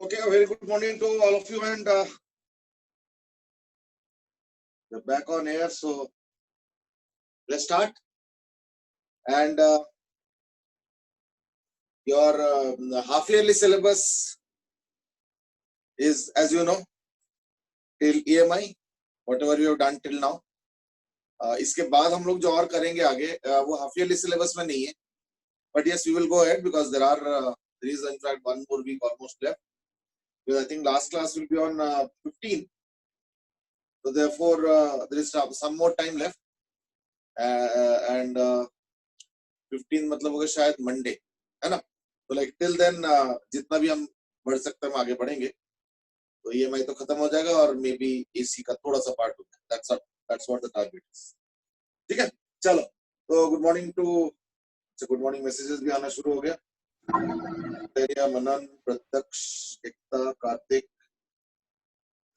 Okay, a very good morning to all of you, and we're back on air. So let's start. And your half-yearly syllabus is, as you know, till EMI, whatever you have done till now. इसके बाद हम लोग जो और करेंगे आगे वो half yearly syllabus में नहीं है, but yes, we will go ahead because there is in fact one more week almost left. Because I think last class will be on 15, so therefore there is some more time left, and 15 मतलब होगा शायद Monday, है ना? तो like till then जितना भी हम बढ़ सकते हैं हम आगे बढ़ेंगे, तो EMI तो खत्म हो जाएगा और मे बी AC का थोड़ा सा पार्ट होगा. That's what the target is. ठीक है, चलो. तो गुड मॉर्निंग मैसेजेस भी आना शुरू हो गया. तेरिया, मनन, प्रत्यक्ष, एकता, Kartik,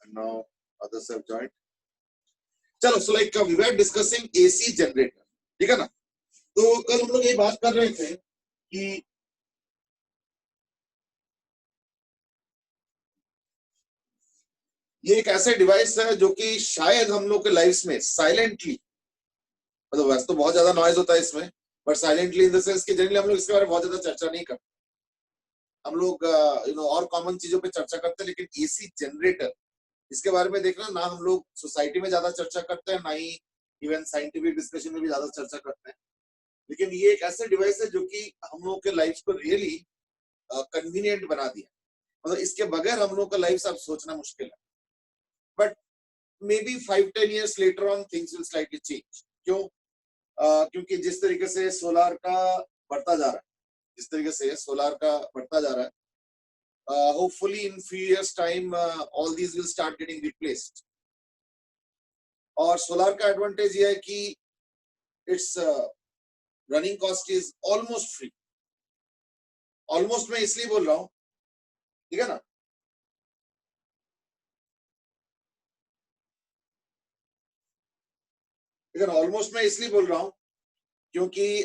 and now others have joined. चलो, so like we were discussing AC generator, ठीक है ना? तो कल हम लोग ये बात कर रहे थे कि ये एक ऐसा डिवाइस है जो कि शायद हम लोग के लाइफ में साइलेंटली, मतलब वैसे तो बहुत ज्यादा नॉइज होता है इसमें, but silently in the sense कि जनरली हम लोग इसके बारे में बहुत ज्यादा चर्चा नहीं करते. हम लोग और कॉमन चीजों पे चर्चा करते हैं, लेकिन एसी जनरेटर इसके बारे में देखना ना, हम लोग सोसाइटी में ज्यादा चर्चा करते हैं, ना ही इवन साइंटिफिक डिस्कशन में भी ज्यादा चर्चा करते हैं. लेकिन ये एक ऐसा डिवाइस है जो कि हम लोग के लाइफ को रियली कन्वीनियंट बना दिया. मतलब इसके बगैर हम लोग का लाइफ अब सोचना मुश्किल है. But may be 5-10 years later on things will slightly change. क्यों? क्योंकि जिस तरीके से सोलार का बढ़ता जा रहा है, hopefully in few years time all these will start getting replaced. और सोलार का एडवांटेज ये है कि its running cost is almost free. Almost मैं इसलिए बोल रहा हूँ, ठीक है ना? ऑलमोस्ट मैं इसलिए बोल रहा हूँ क्योंकि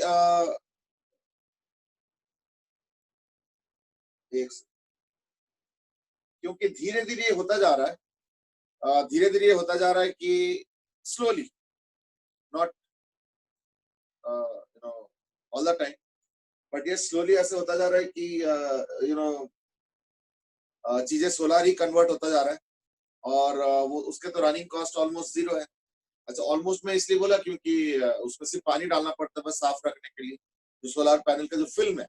क्योंकि धीरे धीरे होता जा रहा है कि slowly, not all the time, but ये स्लोली ऐसे होता जा रहा है कि चीजें सोलार ही कन्वर्ट होता जा रहा है. और वो उसके तो रनिंग कॉस्ट ऑलमोस्ट जीरो है. अच्छा, ऑलमोस्ट मैं इसलिए बोला क्योंकि उसमें सिर्फ पानी डालना पड़ता है बस साफ रखने के लिए. जो सोलार पैनल का जो फिल्म है,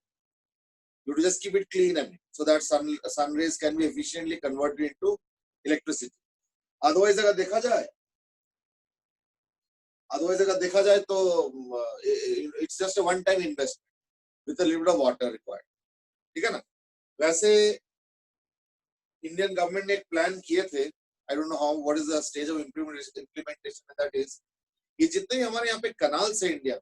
you just keep it clean and so that sun rays can be efficiently converted into electricity. Otherwise अगर देखा जाए तो it's just a one time investment with a little bit of water required. ठीक है ना? वैसे Indian government ने एक प्लान किए थे, I don't know how, what is the stage of implementation that is, कि जितने हमारे यहाँ पे कनाल्स है India,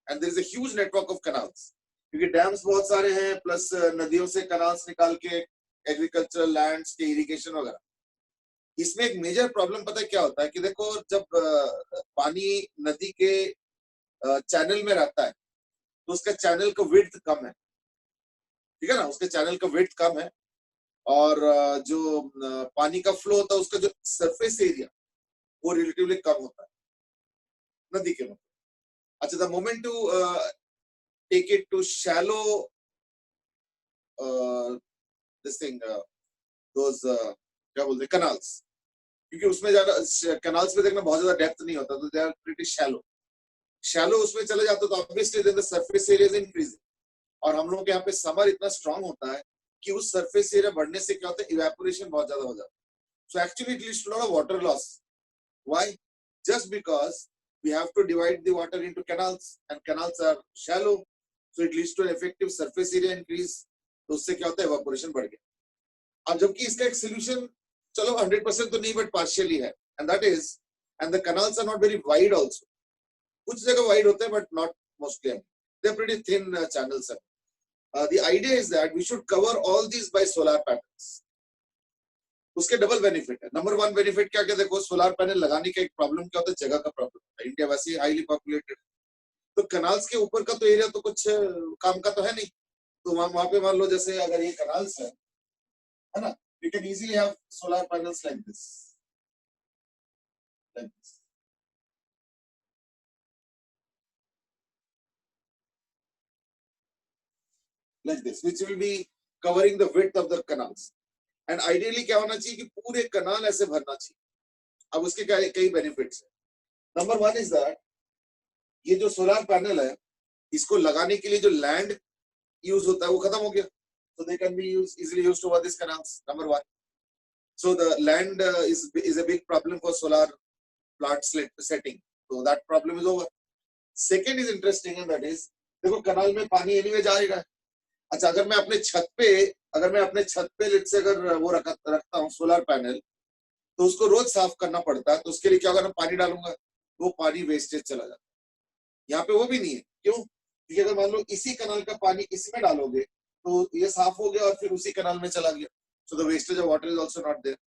and there is a huge network of canals, क्योंकि डैम्स बहुत सारे हैं, प्लस नदियों से कनाल्स निकाल के एग्रीकल्चरल लैंड्स के इरिगेशन वगैरह. इसमें एक मेजर प्रॉब्लम पता है क्या होता है कि देखो, जब पानी नदी के चैनल में रहता है तो उसका चैनल का विड्थ कम है, ठीक है ना? उसके चैनल का विड्थ कम है और जो पानी का फ्लो होता है उसका जो सरफेस एरिया वो रिलेटिवली कम होता है नदी के में. अच्छा, the moment to take it to shallow those क्या बोलते हैं, canals, क्योंकि उसमें ज्यादा canals में देखना बहुत ज्यादा डेप्थ नहीं होता, तो they are pretty shallow उसमें चले जाते तो obviously then the surface area is increasing. और हम लोग के यहाँ पे समर इतना स्ट्रांग होता है कि उस सरफेस एरिया बढ़ने से क्या होता है, इवेपोरेशन बहुत ज्यादा हो जाता है. So actually it leads to a lot of water loss. Why? Just because we have to divide the water into canals and canals are shallow. So it leads to an effective surface area increase. तो उससे क्या होता है, evaporation बढ़ गया. अब जबकि इसका एक solution चलो 100% तो नहीं but partially है, and that is, and the canals are not very wide also. कुछ जगह wide होते हैं but not mostly. They're pretty thin channels. The idea is that we should cover all these by solar panels. उसके double benefit है. Number one benefit क्या, देखो solar panel लगाने का एक प्रॉब्लम क्या होता है, जगह का प्रॉब्लम है. इंडिया वैसे ही हाईली पॉपुलेटेड, तो कनाल्स के ऊपर का तो एरिया तो कुछ काम का तो है नहीं. तो वहां पे मान लो जैसे अगर ये कनाल्स है है ना? We can easily have solar panels like this, like this. Like this, which will be covering the width of the canals. And ideally क्या होना चाहिए कि पूरे कनाल ऐसे भरना चाहिए. अब उसके कई बेनिफिट्स हैं. नंबर वन इज दैट ये जो सोलर पैनल है इसको लगाने के लिए जो लैंड यूज होता है वो खत्म हो गया. So they can be easily used over these canals. Number one. So the land is a big problem for solar plant setting. So that problem is over. Second is interesting and that is देखो कनाल में पानी anyway जाएगा. अच्छा अगर मैं अपने छत पे लेट से अगर वो रखता हूँ सोलर पैनल तो उसको रोज साफ करना पड़ता है. तो उसके लिए क्या होगा, पानी डालूंगा वो पानी वेस्टेज चला जाता है. यहाँ पे वो भी नहीं है. क्यों? क्योंकि अगर मान लो इसी कनाल का पानी इसमें डालोगे तो ये साफ हो गया और फिर उसी कनाल में चला गया. So the wastage of water is also not there.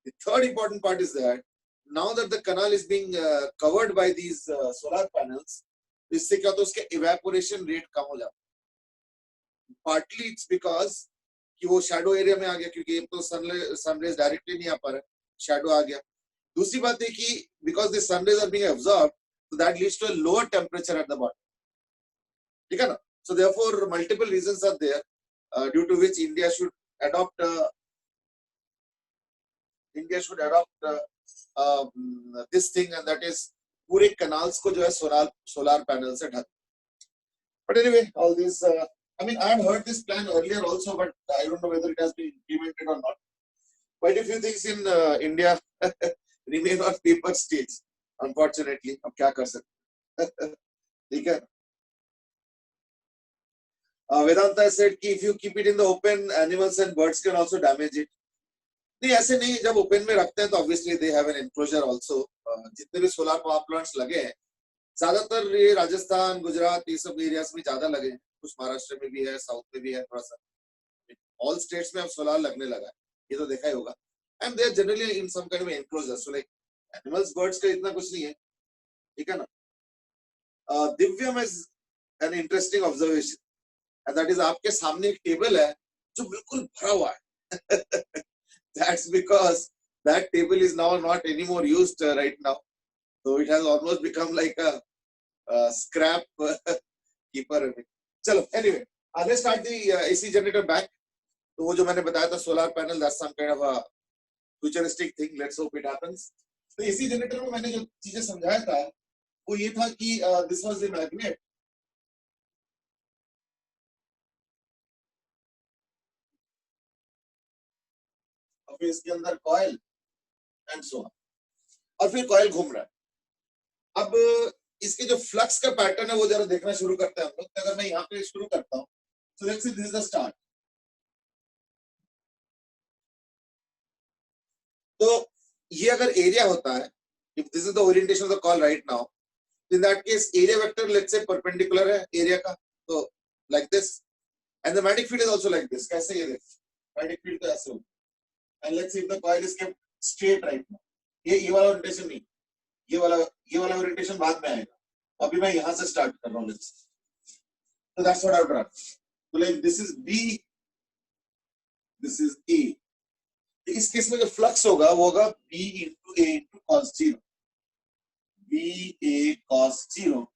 The third important part is that now that the canal is being covered by these solar panels, इससे क्या होता है उसके evaporation rate कम हो जाता है. Partly it's because कि वो shadow area में आ गया क्योंकि एक तो sun rays directly नहीं आ पा रहे, shadow आ गया. दूसरी बात है कि because the sun rays are being absorbed, so that leads to a lower temperature at the bottom. ठीक है ना? So therefore multiple reasons are there due to which India should adopt this thing, and that is पूरे canals को जो है solar panel से ढक. But anyway, all this I mean I have heard this plan earlier also, but I don't know whether it has been implemented or not. Quite a few things in India remain on paper stage, unfortunately. अब क्या कर सकते? ठीक है. Vedanta said कि if you keep it in the open, animals and birds can also damage it. नहीं ऐसे नहीं, जब ओपन में रखते हैं तो obviously they have an enclosure also. जितने भी सोलर पावर प्लांट्स लगे हैं ज्यादातर ये राजस्थान गुजरात ये सब एरियाज में ज्यादा लगे हैं. कुछ महाराष्ट्र में भी है, साउथ में भी है थोड़ा सा. ऑल स्टेट्स में अब सोलर लगने लगा है, ये तो देखा ही होगा. And they are generally in some kind of enclosure. So like animals birds का इतना कुछ नहीं है. ठीक है ना? Divyam is an interesting observation and that is आपके सामने एक टेबल है जो बिल्कुल भरा हुआ है. That's because that table is now not anymore used right now. So it has almost become like a scrap keeper. चलो, anyway, let's start the AC generator back. तो वो जो मैंने बताया था solar panel, that's some kind of a futuristic thing. Let's hope it happens. तो AC generator में मैंने जो चीजें समझाया था वो ये था कि this was the magnet. और फिर इसके अंदर coil and so on. और फिर coil घूम रहा है. अब इसके जो फ्लक्स का पैटर्न है वो जरा देखना शुरू करते हैं हम लोग. अगर मैं यहाँ पे शुरू करता हूँ so let's say this is the start. तो ये अगर एरिया होता है, if this is the orientation of the coil right now, in that case area vector let's say perpendicular है एरिया का, तो like this, and the magnetic field is also like this. कैसे ये देख, magnetic field तो ऐसे होगा. And let's see if the coil is kept straight right now. ये वाला ओरिएंटेशन नहीं, ये वाला ओरिएंटेशन बाद में आएगा. अभी मैं यहाँ से स्टार्ट कर रहा हूँ. So that's what I've done. So like this is B, this is A. इस केस में जो फ्लक्स होगा वो होगा B into A into cos 0. B A cos 0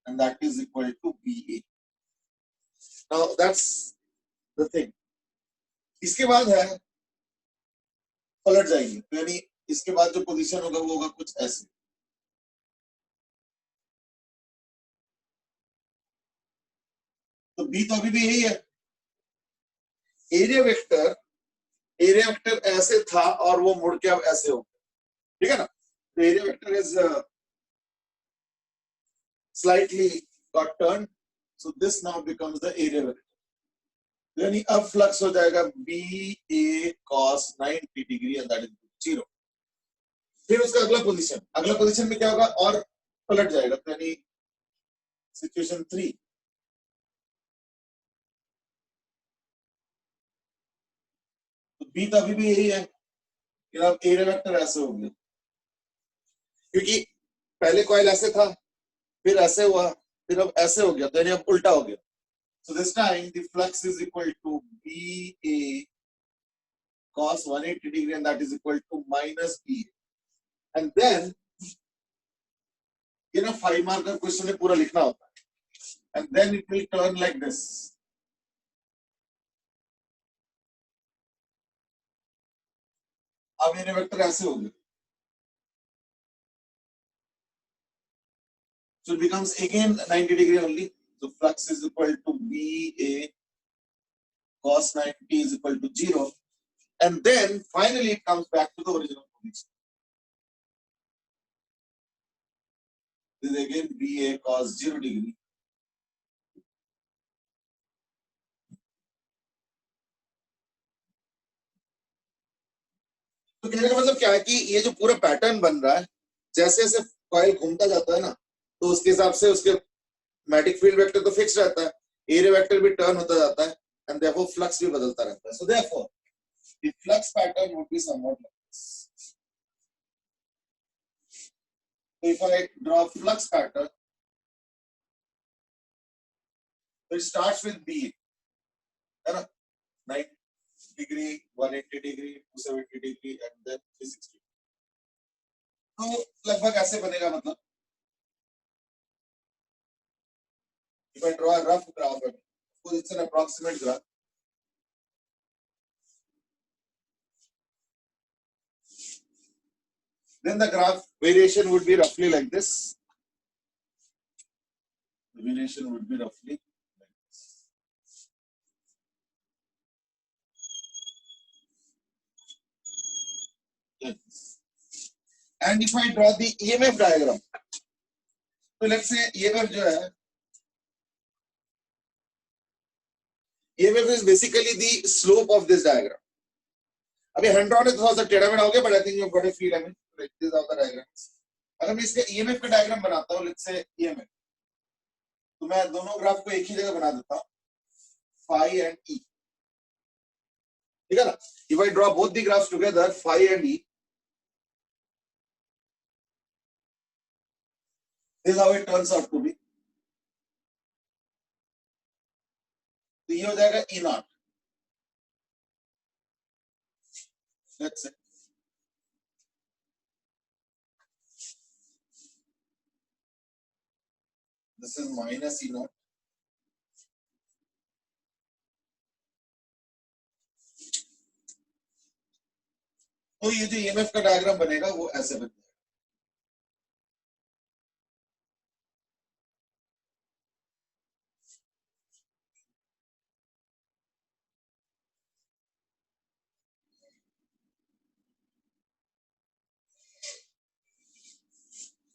and that is equal to B A. Now that's the thing. इसके बाद है पलट जाएगी, यानी इसके बाद जो पोजीशन होगा वो होगा कुछ ऐसे. तो बी तो अभी भी यही है. एरिया वेक्टर ऐसे था और वो मुड़ के अब ऐसे हो गया. ठीक है ना? तो area vector is slightly got turn. So this now becomes the area vector. यानी अब फ्लक्स हो जाएगा B A cos 90 degree and that is 0. फिर उसका अगला पोजीशन में क्या होगा, और पलट जाएगा. यानी सिचुएशन 3. तो बी तो अभी भी यही है, अब एरिया वेक्टर ऐसे हो गया क्योंकि पहले कॉइल ऐसे था, फिर ऐसे हुआ, फिर अब ऐसे हो गया, तो यानी अब उल्टा हो गया. So this time the flux is equal to BA cos 180 degree, and that is equal to minus BA. And then in a 5 marker question में पूरा लिखना होता है, and then it will turn like this. अब ये vector ऐसे होंगे, so it becomes again 90 degree only. So flux is equal to BA cos 90 is equal to 0, and then finally it comes back to the original position. This is again BA cos 0 degree. तो कहने का मतलब क्या है कि ये जो पूरा पैटर्न बन रहा है, जैसे जैसे कॉइल घूमता जाता है ना, तो उसके हिसाब से उसके मैग्नेटिक फील्ड वेक्टर तो फिक्स रहता है, एरिया वेक्टर भी टर्न होता जाता है, एंड देयरफॉर फ्लक्स भी बदलता रहता है. So therefore the flux pattern would be somewhat like this. If I draw flux pattern, so it starts with B, है ना, 90 degree, 180 degree, 270 degree, and then 360. तो लगभग ऐसे बनेगा. मतलब if I draw a rough graph, of course it's an approximate graph. Then the graph variation would be roughly like this. The variation would be roughly like this. Like this. And if I draw the EMF diagram, so let's say EMF जो है, EMF is basically the slope of this diagram. अभी hand drawn है तो थोड़ा सा टेढ़ा मेढ़ा हो गया, but I think you've got a feel. I mean, like these are the diagrams. अगर मैं इसके EMF का डायग्राम बनाता हूँ, let's say EMF, तो मैं दोनों ग्राफ को एक ही जगह बना देता हूँ, phi and E. ठीक है ना? If I draw both the graphs together, phi and E, this is how it turns out to be. तो ये हो जाएगा E naught. Let's say. This is minus E naught. तो ये जो EMF का डायग्राम बनेगा वो ऐसे बनेगा.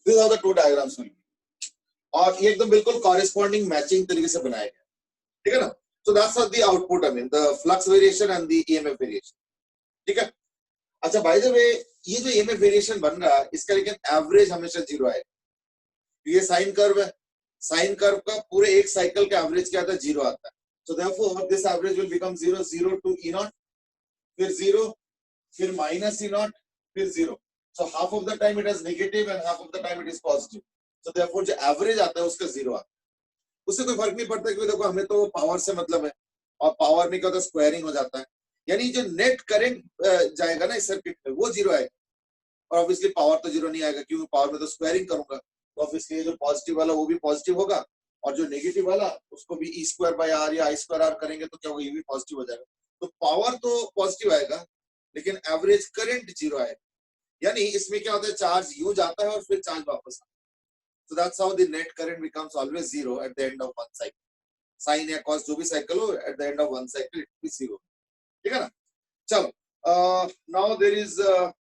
These are the two diagrams will be. और ये एकदम बिल्कुल corresponding matching तरीके से बनाया गया, ठीक है ना? So that's the output. I mean the flux variation and the EMF variation. ठीक है? अच्छा, by the way, ये जो EMF variation बन रहा है, इसका लेकिन एवरेज हमेशा 0 आएगा. ये साइन कर्व है, साइन कर्व का पूरे एक साइकिल का एवरेज क्या आता है? 0 आता है. So therefore this average will become 0, 0 to E naught, फिर 0, फिर minus E naught, फिर 0. So half of the time it is negative and half of the time it is positive. So therefore जो average आता है उसका 0 आता है. उससे कोई फर्क नहीं पड़ता, क्योंकि देखो हमें तो पावर से मतलब है, और पावर में क्या होता है? स्क्वायरिंग हो जाता है. यानी जो नेट करंट जाएगा ना इस सर्किट में वो 0 आएगा, और ऑब्वियसली पावर तो 0 नहीं आएगा, क्योंकि पावर में तो स्क्वायरिंग करूंगा. तो ऑब्वियसली जो पॉजिटिव वाला वो भी पॉजिटिव होगा, और जो नेगेटिव वाला उसको भी ई स्क्वायर बाय आर या आई स्क्वायर आर करेंगे तो क्या होगा? ये भी पॉजिटिव हो जाएगा. तो पावर तो पॉजिटिव आएगा, लेकिन एवरेज करंट 0 आएगा. यानी इसमें क्या होता है? चार्ज यूज आता है और फिर चार्ज वापस आता है. So that's how the net current becomes always 0 at the end of one cycle. Sine या cos जो भी cycle हो, at the end of one cycle it will be 0. ठीक है ना? चलो. Now there is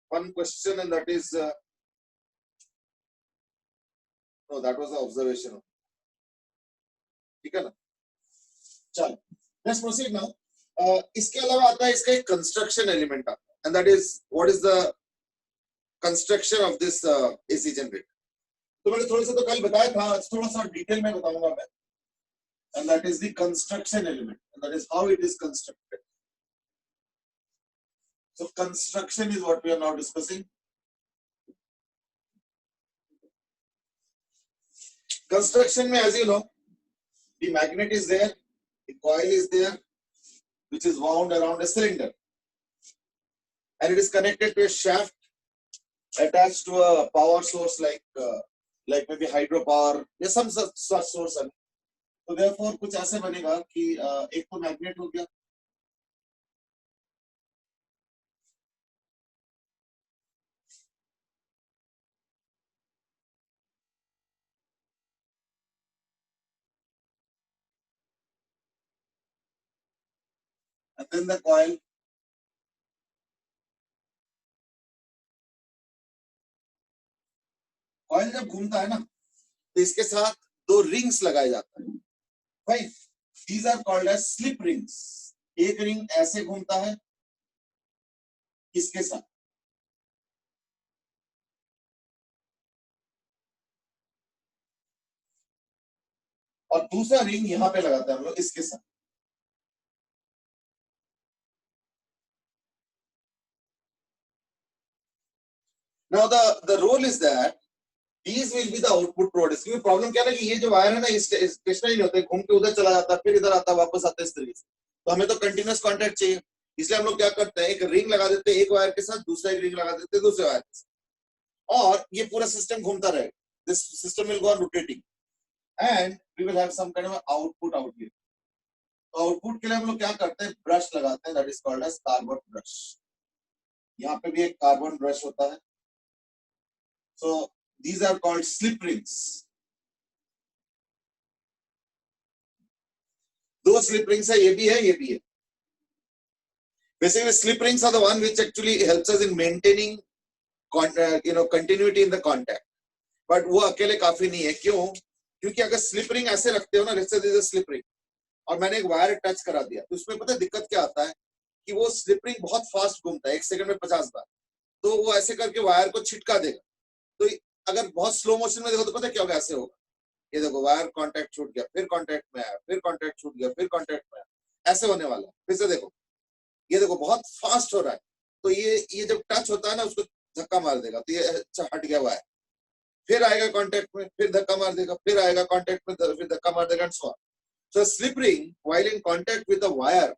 one question, and that is no, that was the observation. ठीक है ना? चलो. Let's proceed now. इसके अलावा आता है इसका एक construction element आता है, and that is what is the construction of this AC generator. तो मैंने थोड़ा सा तो कल बताया था, थोड़ा सा डिटेल में बताऊंगा मैं. And that is the construction element, and that is how it is constructed. So construction is what we are now discussing. Construction में, as you know, the magnet is there, the coil is there, which is wound around a cylinder. and it is connected to a shaft attached to a power source like maybe hydropower या some such source. तो therefore कुछ ऐसे बनेगा कि एक तो magnet हो गया, and then the coil. Coil जब घूमता है ना तो इसके साथ दो रिंग्स लगाए जाते हैं, right? These are called as slip rings. एक रिंग ऐसे घूमता है इसके साथ, और दूसरा रिंग यहां पे लगाते हैं हम लोग इसके साथ. Now the role is that these will be the output products. क्योंकि प्रॉब्लम क्या है कि ये जो वायर है ना स्टेशनरी नहीं होते, घूम के उधर चला जाता है, फिर इधर आता है, वापस आता है इस तरीके से. तो हमें तो कंटिन्यूअस कांटेक्ट चाहिए, इसलिए हम लोग क्या करते हैं, एक रिंग लगा देते हैं एक वायर के साथ, दूसरा एक रिंग लगा देते हैं दूसरे वायर के साथ, और ये पूरा सिस्टम घूमता रहेगा. This system will go on rotating and we will have some kind of output out here. तो आउटपुट के लिए हम लोग क्या करते हैं, ब्रश लगाते हैं, that is called as carbon brush. यहाँ पे भी एक कार्बन ब्रश होता है. So these are called slip rings. दो slip rings है, ये भी है, ये भी है. Basically, slip rings are the one which actually helps us in maintaining, continuity in the contact. But वो अकेले काफी नहीं है. क्यों? क्योंकि अगर slip ring ऐसे रखते हो ना, let's say this is a slip ring, और मैंने एक वायर टच करा दिया, तो उसमें पता है दिक्कत क्या आता है कि वो slip ring बहुत फास्ट घूमता है, 1 सेकंड में 50 बार. तो वो ऐसे करके वायर को छिटका देगा. तो अगर बहुत स्लो मोशन में देखो तो पता है क्या होगा, ऐसे होगा. ये देखो वायर कांटेक्ट छूट गया, फिर कांटेक्ट में आया, फिर कांटेक्ट छूट गया, फिर कांटेक्ट में आया, ऐसे होने वाला है. फिर से देखो, ये देखो बहुत फास्ट हो रहा है. तो ये जब टच होता है ना, उसको धक्का मार देगा, तो ये हट गया वायर, फिर आएगा कांटेक्ट में, फिर धक्का मार देगा, फिर आएगा कांटेक्ट में, फिर धक्का मार देगा, and so on. So slip ring while in contact with a wire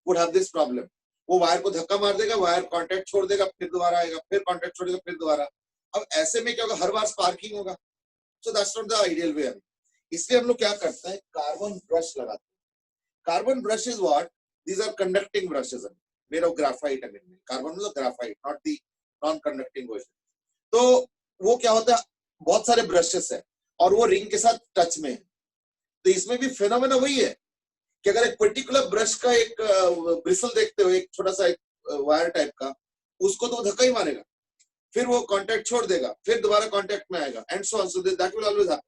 would have this problem. वो वायर को धक्का मार देगा, वायर कांटेक्ट छोड़ देगा, फिर दोबारा आएगा, फिर कांटेक्ट छोड़ेगा, फिर दोबारा. अब ऐसे में क्या होगा, हर बार स्पार्किंग होगा. So that's not the ideal way. इसलिए हम लोग क्या करते हैं, कार्बन ब्रश लगाते हैं. Carbon brush is what, these are conducting brushes made of graphite. Carbon मतलब graphite, not the non conducting version. तो वो क्या होता है, बहुत सारे ब्रशेस है और वो रिंग के साथ टच में है. तो इसमें भी फिनोमेना वही है कि अगर एक पर्टिकुलर ब्रश का एक ब्रिसल देखते हो, एक छोटा सा एक वायर टाइप का, उसको तो धक्का ही मारेगा, फिर वो कांटेक्ट छोड़ देगा, फिर दोबारा कांटेक्ट में आएगा, and so on. So that will always happen.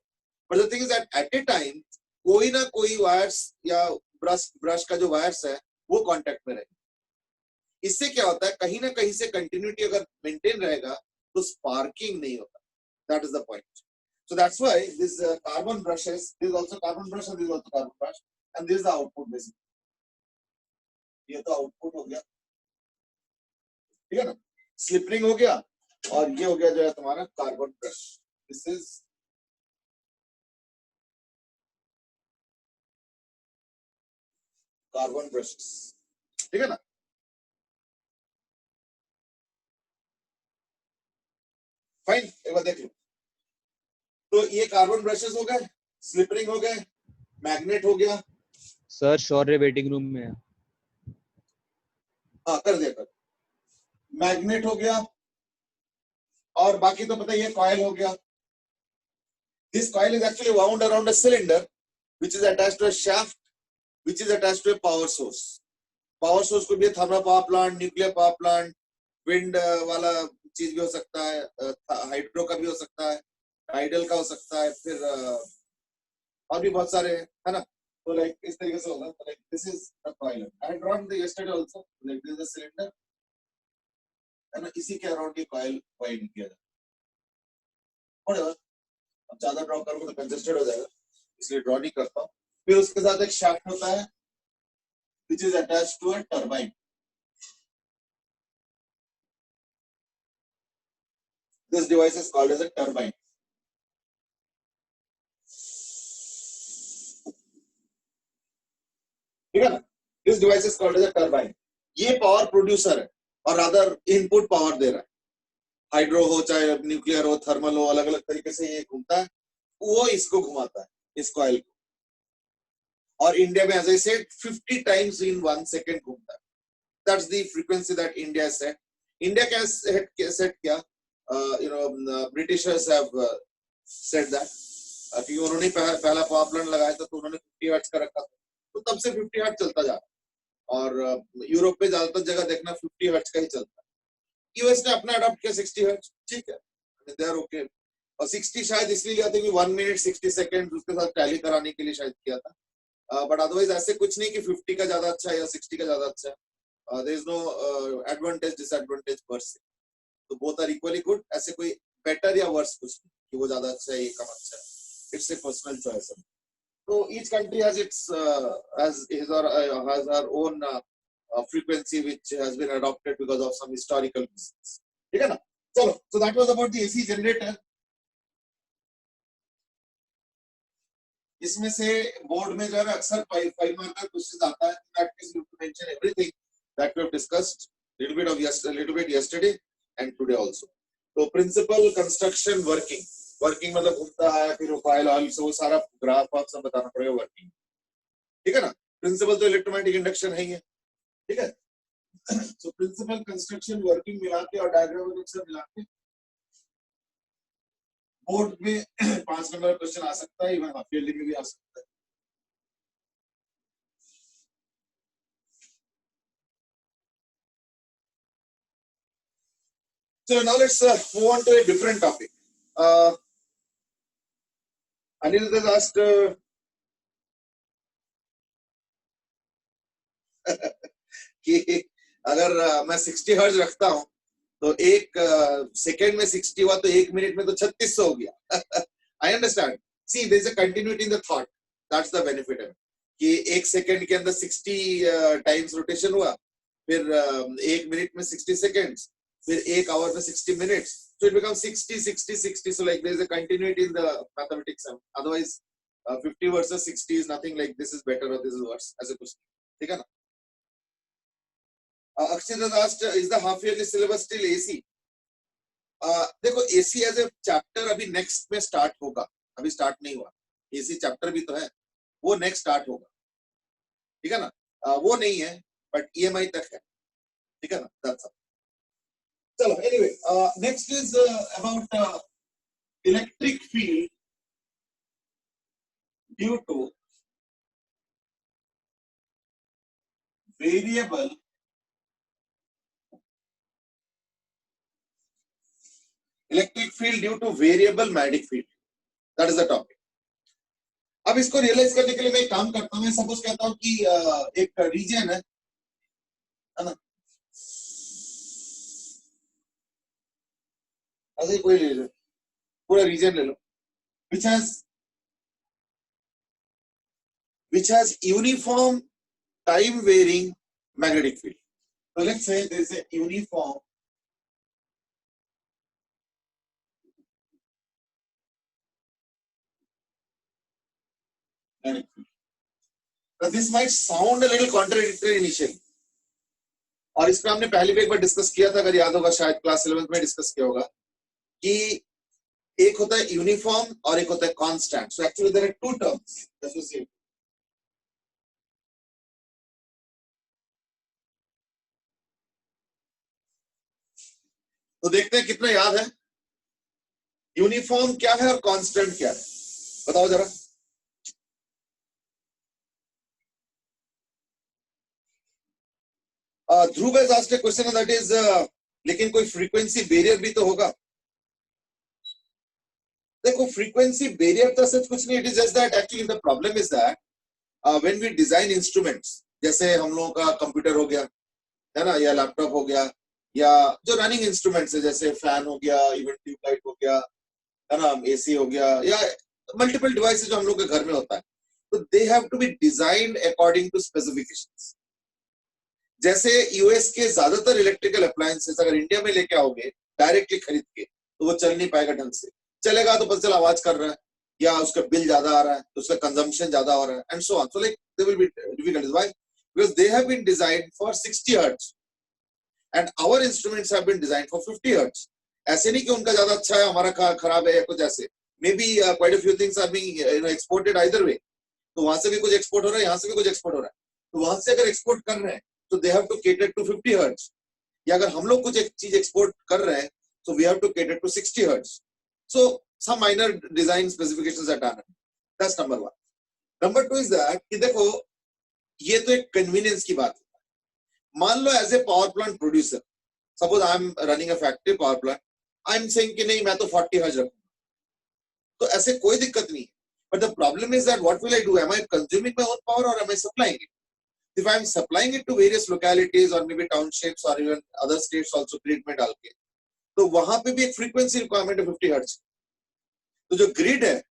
But the thing is that at A time कोई ना कोई वायर्स या ब्रश का जो वायर्स है वो कांटेक्ट में रहेगा. इससे क्या होता है, कहीं ना कहीं से कंटिन्यूटी अगर मेंटेन रहेगा तो स्पार्किंग नहीं होता. That is the point. So that's why this carbon brushes, this also carbon brush and this also carbon brush, and this is the output basically. ये तो आउटपुट हो गया, ठीक है ना. स्लिप रिंग हो गया, और ये हो गया जो है तुम्हारा carbon brush. This is carbon brushes, ठीक है ना. फाइन, एक बार देख लो. तो ये कार्बन ब्रशेस हो गए, स्लिप रिंग हो गए, मैग्नेट हो गया. सर शौर्य वेटिंग रूम में है. हाँ कर दिया, कर. मैग्नेट हो गया, और बाकी तो पता ही है, कॉइल हो गया. This coil is actually wound around a cylinder which is attached to a shaft which is attached to a power source. Power source को भी thermal power plant, nuclear power plant, wind वाला चीज भी हो सकता है, हाइड्रो का भी हो सकता है, टाइडल का हो सकता है, फिर और भी बहुत सारे है ना. तो लाइक इस तरीके से होगा. Like this is the coil. I had drawn the yesterday also. Like this is the cylinder, है ना. इसी के अराउंड ये कॉइल वाइंड किया जाता है. और अब ज्यादा ड्रॉ करूंगा तो कंजेस्टेड हो जाएगा, इसलिए ड्रॉ नहीं करता हूं. फिर उसके साथ एक शाफ्ट होता है which is attached to a turbine. This device is called as a turbine. ठीक है ना. This device is called as a turbine. ये पावर प्रोड्यूसर है. और रादर इनपुट पावर दे रहा है, हाइड्रो हो चाहे न्यूक्लियर हो थर्मल हो, अलग अलग तरीके से ये घूमता है, वो इसको घुमाता है इस कॉइल को। और इंडिया में as I said 50 times in 1 second घूमता है। That's the frequency that India सेट। इंडिया क्या सेट किया, ब्रिटिशर्स हैव सेट दैट, क्योंकि उन्होंने पहला पावर प्लांट लगाया था तो उन्होंने 50 हर्ट्ज का रखा था, तो तब से 50 हर्ट्ज चलता जा रहा है। और यूरोप में ज्यादातर जगह देखना 50 हर्ट्ज का ही चलता है। यूएस ने अपना अडॉप्ट किया 60 हर्ट्ज, ठीक है, दे आर ओके। और 60 शायद इसलिए लिया था कि 1 मिनट 60 सेकंड उसके साथ टैली कराने के लिए शायद किया था, बट अदरवाइज ऐसे कुछ नहीं कि 50 का ज्यादा अच्छा है या 60 का ज्यादा अच्छा है। There is no advantage disadvantage per, तो बोथ आर इक्वली गुड। ऐसे कोई बेटर या वर्स कुछ नहीं कि वो ज्यादा अच्छा है ये कम अच्छा है, it's a personal choice. So each country has its has his or has her own frequency which has been adopted because of some historical reasons. ठीक है ना? चलो, so that was about the AC generator. इसमें से board में जो है अक्सर 5 मार्क का क्वेश्चन आता है, that is you to mention everything that we have discussed little bit yesterday and today also. तो प्रिंसिपल कंस्ट्रक्शन वर्किंग मतलब घूमता है, फिर फाइल ऑयल से वो सारा ग्राफ आप सब बताना पड़ेगा वर्किंग, ठीक है ना? प्रिंसिपल तो इलेक्ट्रोमैग्नेटिक इंडक्शन है ही है, ठीक है। सो प्रिंसिपल कंस्ट्रक्शन वर्किंग मिला के और डायग्राम अक्सर मिला के बोर्ड में 5 नंबर क्वेश्चन आ सकता है, इवन हाफ ईयरली में भी आ सकता है। So now let's move on to a different topic. Anil has asked कि अगर मैं 60 हर्ट्ज रखता हूं तो एक सेकेंड में 60 हुआ तो 1 मिनट में तो 3600 हो गया। I understand, see there is a continuity in the thought, that's the benefit है कि 1 सेकेंड के अंदर 60 टाइम्स रोटेशन हुआ, फिर 1 मिनट में 60 सेकेंड्स, फिर 1 आवर में 60 minutes, so it becomes 60 60 60, so like there is a continuity in the mathematics. Otherwise 50 versus 60 is nothing like this is better or this is worse as a question, ठीक है ना? Akshit has asked, is the half yearly syllabus still AC? देखो AC as a chapter अभी next में start होगा, अभी start नहीं हुआ। AC चैप्टर भी तो है, वो नेक्स्ट स्टार्ट होगा, ठीक है ना? वो नहीं है बट EMI तक है, ठीक है ना? That's all. चलो, anyway, next is about electric field due to variable electric field due to variable magnetic field, that is the topic. अब इसको रियलाइज करने के लिए मैं एक काम करता हूं, मैं सपोज कहता हूं कि एक रीजन है ना, ऐसे कोई ले लो, पूरा रीजन ले लो, which has uniform time varying magnetic field. So let's say there is a uniform magnetic field. Now this might sound a little contradictory initially, और इस पे हमने पहले भी एक बार डिस्कस किया था, अगर याद होगा शायद क्लास 11th में डिस्कस किया होगा, कि एक होता है यूनिफॉर्म और एक होता है constant. So actually there are two terms associated. तो देखते हैं कितना याद है, यूनिफॉर्म क्या है और कांस्टेंट क्या है, बताओ जरा। Dhruv has asked a question that is, लेकिन कोई फ्रीक्वेंसी बैरियर भी तो होगा। देखो फ्रीक्वेंसी बैरियर तो सच कुछ नहीं, it is just that actually the problem is that when we design instruments, जैसे हम लोगों का कंप्यूटर हो गया है ना, या लैपटॉप हो गया, या जो रनिंग इंस्ट्रूमेंट्स है जैसे फैन हो गया, इवन ट्यूबलाइट हो गया, है ना, एसी हो गया, या मल्टीपल डिवाइसेस जो हम लोग के घर में होता है, तो they have to be designed according to specifications. जैसे यूएस के ज्यादातर इलेक्ट्रिकल अप्लायंसेस अगर इंडिया में लेके आओगे डायरेक्टली खरीद के, तो वो चल नहीं पाएगा ढंग से। चलेगा तो पता चला आवाज कर रहा है, या उसका बिल ज्यादा आ रहा है, तो उसका कंजम्पशन ज्यादा हो रहा है, and so on. So like they will be difficult, why? Because they have been designed for 60 hertz. And our instruments have been designed for 50 hertz. ऐसे नहीं कि उनका ज्यादा अच्छा है हमारा खराब है या कुछ ऐसे। Maybe quite a few things are being exported either way. तो वहां से भी कुछ एक्सपोर्ट हो रहा है, यहाँ से भी कुछ एक्सपोर्ट हो रहा है। तो वहां से अगर एक्सपोर्ट कर रहे हैं तो they have to cater to 50 hertz, या अगर हम लोग कुछ एक चीज एक्सपोर्ट कर रहे हैं तो we have to cater to 60 hertz. So some minor design specifications are done. That's number 1। Number 2 is that कि देखो ये तो एक कन्वीनियंस की बात है। मान लो as a power plant producer, suppose I am running a factory power plant, I am saying कि नहीं मैं तो 40 हर्ट्ज रखूंगा, तो ऐसे कोई दिक्कत नहीं है। But the problem is that what will I do? Am I consuming my own power और am I supplying it? If I am supplying it to various localities or maybe townships or even other states also grid में डाल के, तो वहां पे भी एक frequency requirement है 50 हर्ट्ज। तो जो ग्रिड है,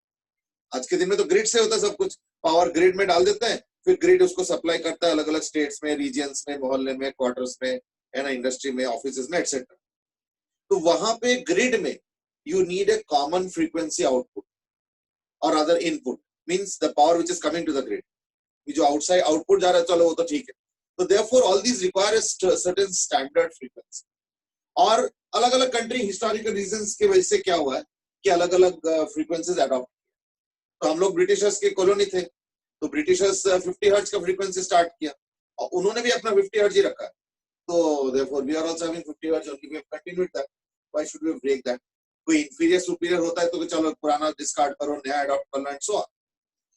आज के दिन में तो ग्रिड से होता है सब कुछ, पावर ग्रिड में डाल देते हैं, फिर ग्रिड उसको सप्लाई करता है अलग अलग स्टेट्स में, रीजन्स में, मोहल्ले में, क्वार्टर्स में, है ना, इंडस्ट्री में, ऑफिस में, एक्सेट्रा। तो वहां पे ग्रिड में you need a common frequency output और other input, means the power which is coming to the grid. जो आउटसाइड आउटपुट जा रहा है चलो वो तो ठीक है। तो therefore all these require a certain standard frequency. और अलग अलग कंट्री हिस्टोरिकल रीजंस की वजह से क्या हुआ है कि अलग अलग फ्रीक्वेंसीज अडॉप्ट। तो हम लोग ब्रिटिशर्स के कॉलोनी थे, तो ब्रिटिशर्स 50 हर्ट्ज का फ्रीक्वेंसी स्टार्ट किया और उन्होंने भी अपना 50 हर्ट्ज ही रखा है। तो therefore we are also having 50 hertz only, we have continued that. Why should we break that? कोई इंफीरियर सुपीरियर होता है तो चलो पुराना डिस्कार्ड करो, नया अडॉप्ट करना एंड सो ऑन।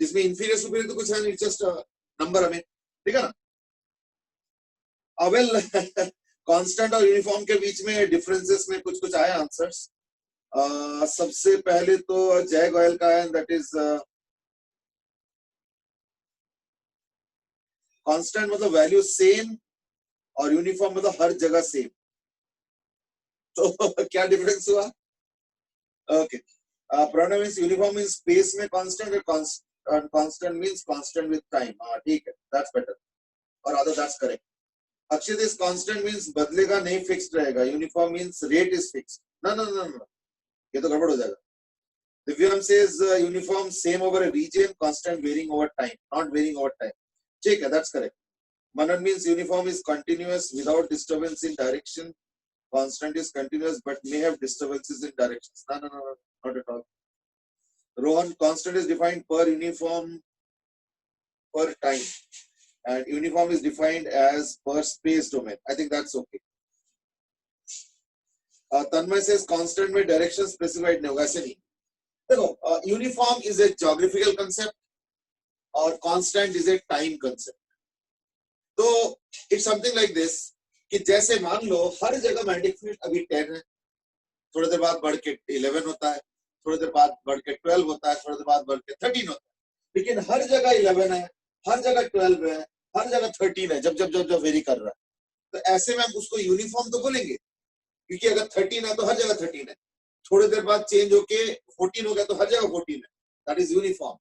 इसमें इंफीरियर सुपीरियर तो कुछ है नहीं, जस्ट नंबर हमें, ठीक है ना। वेल कांस्टेंट और यूनिफॉर्म के बीच में डिफरेंसेस में कुछ कुछ आए आंसर्स। सबसे पहले तो जय गोयल का है, दैट इज कांस्टेंट मतलब वैल्यू सेम और यूनिफॉर्म मतलब हर जगह सेम। तो क्या डिफरेंस हुआ? Okay, pronoun means uniform means space में कांस्टेंट और constant means constant with time. हाँ ठीक है, दैट्स बेटर और other that's correct. Akshit is constant means बदलेगा नहीं, फिक्स्ड रहेगा। Uniform means rate is fixed. No no no no, ये तो गड़बड़ हो जाएगा। दिव्यम says uniform same over a region, constant varying over time, not varying over time. ठीक है, that's correct. Manan means uniform is continuous without disturbance in direction. Constant is continuous but may have disturbances in directions. No, no, no, no, not at all. Rohan, constant is defined per uniform per time, and uniform is defined as per space domain. I think that's okay. Tanmay says constant में direction specified नहीं होगा, ऐसे नहीं। देखो, uniform is a geographical concept और constant is a time concept. तो it's something like this कि जैसे मान लो हर जगह मैग्नेटिक फील्ड अभी 10 है, थोड़ी देर बाद बढ़ के 11 होता है, थोड़ी देर बाद बढ़ के 12 होता है, थोड़ी देर बाद बढ़ के 13 होता है। लेकिन हर जगह 11 है, हर जगह 12 है, हर जगह 13 है, जब जब जब जब वेरी कर रहा है। तो ऐसे में हम उसको यूनिफॉर्म तो बोलेंगे, क्योंकि अगर 13 है तो हर जगह 13 है, थोड़ी देर बाद चेंज होके 14 हो गया तो हर जगह 14 है। That is uniform,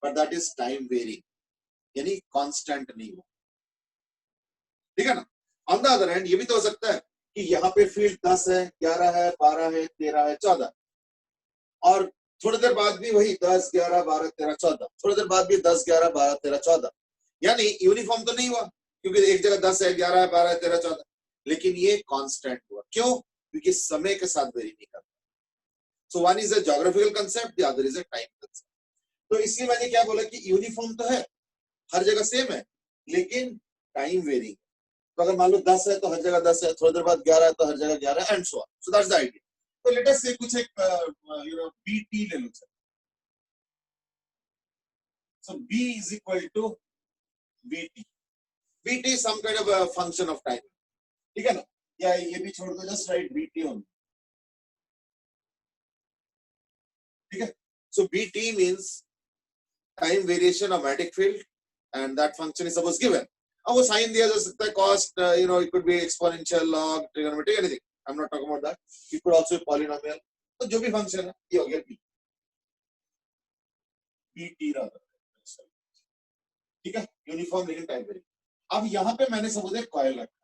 but that is time varying, यानी कांस्टेंट नहीं हो, ठीक है ना। ऑन द अदर हैंड ये भी तो हो सकता है कि यहाँ पे फील्ड 10 है, 11 है, 12 है, 13 है, 14, और थोड़ी देर बाद भी वही 10, 11, 12, 13, 14, थोड़ी देर बाद भी 10, 11, 12, 13, 14, यानी यूनिफॉर्म तो नहीं हुआ, क्योंकि एक जगह 10 है, 11 है, 12, 13, 14, लेकिन ये कांस्टेंट हुआ। क्यों? क्योंकि समय के साथ वेरी नहीं करता। So one is a geographical concept, the other is a time concept. तो इसलिए मैंने क्या बोला कि यूनिफॉर्म तो है, हर जगह सेम है, लेकिन टाइम वेरिंग। तो अगर मान लो 10 है तो हर जगह 10 है, थोड़ी देर बाद 11 है तो हर जगह 11 है, and so on. So that's the idea. तो लेट अस से कुछ एक बीटी ले लो sir. So B is equal to BT. BT some kind of a function of time, ठीक है ना। या ये भी छोड़ दो, जस्ट राइट बीटी ओनली, ठीक है। So BT means time variation of magnetic field and that function is suppose given. अब वो साइन दिया जा सकता है, cost, it could be exponential, log, trigonometry, anything. I'm not talking about that. It could also be polynomial. तो जो भी function है ये हो गया p, pt rather, ठीक है। यूनिफॉर्म लेकिन टाइम वेरिंग। अब यहाँ पे मैंने सपोज एक कॉइल रखा,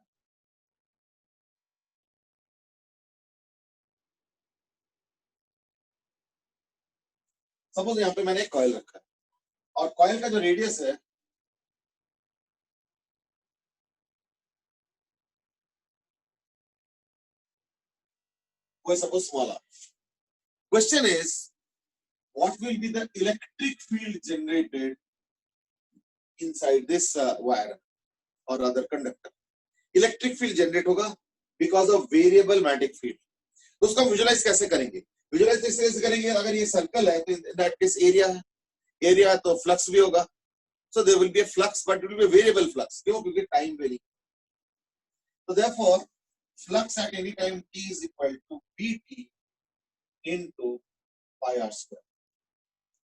सपोज यहाँ पे मैंने एक कॉइल रखा है और कॉइल का जो रेडियस है वो suppose small R. Question is, what will be the electric field generated inside this wire or other conductor? Electric field generate होगा because of variable magnetic field. तो उसका विजुअलाइज कैसे करेंगे? विजुअलाइज कैसे करेंगे? अगर ये सर्कल है तो इन दैट केस एरिया है, एरिया तो फ्लक्स भी होगा. So there will be a flux, but it will be a variable flux. क्यों? क्योंकि time varying. So therefore, flux at any time t is equal to dt into pi r square.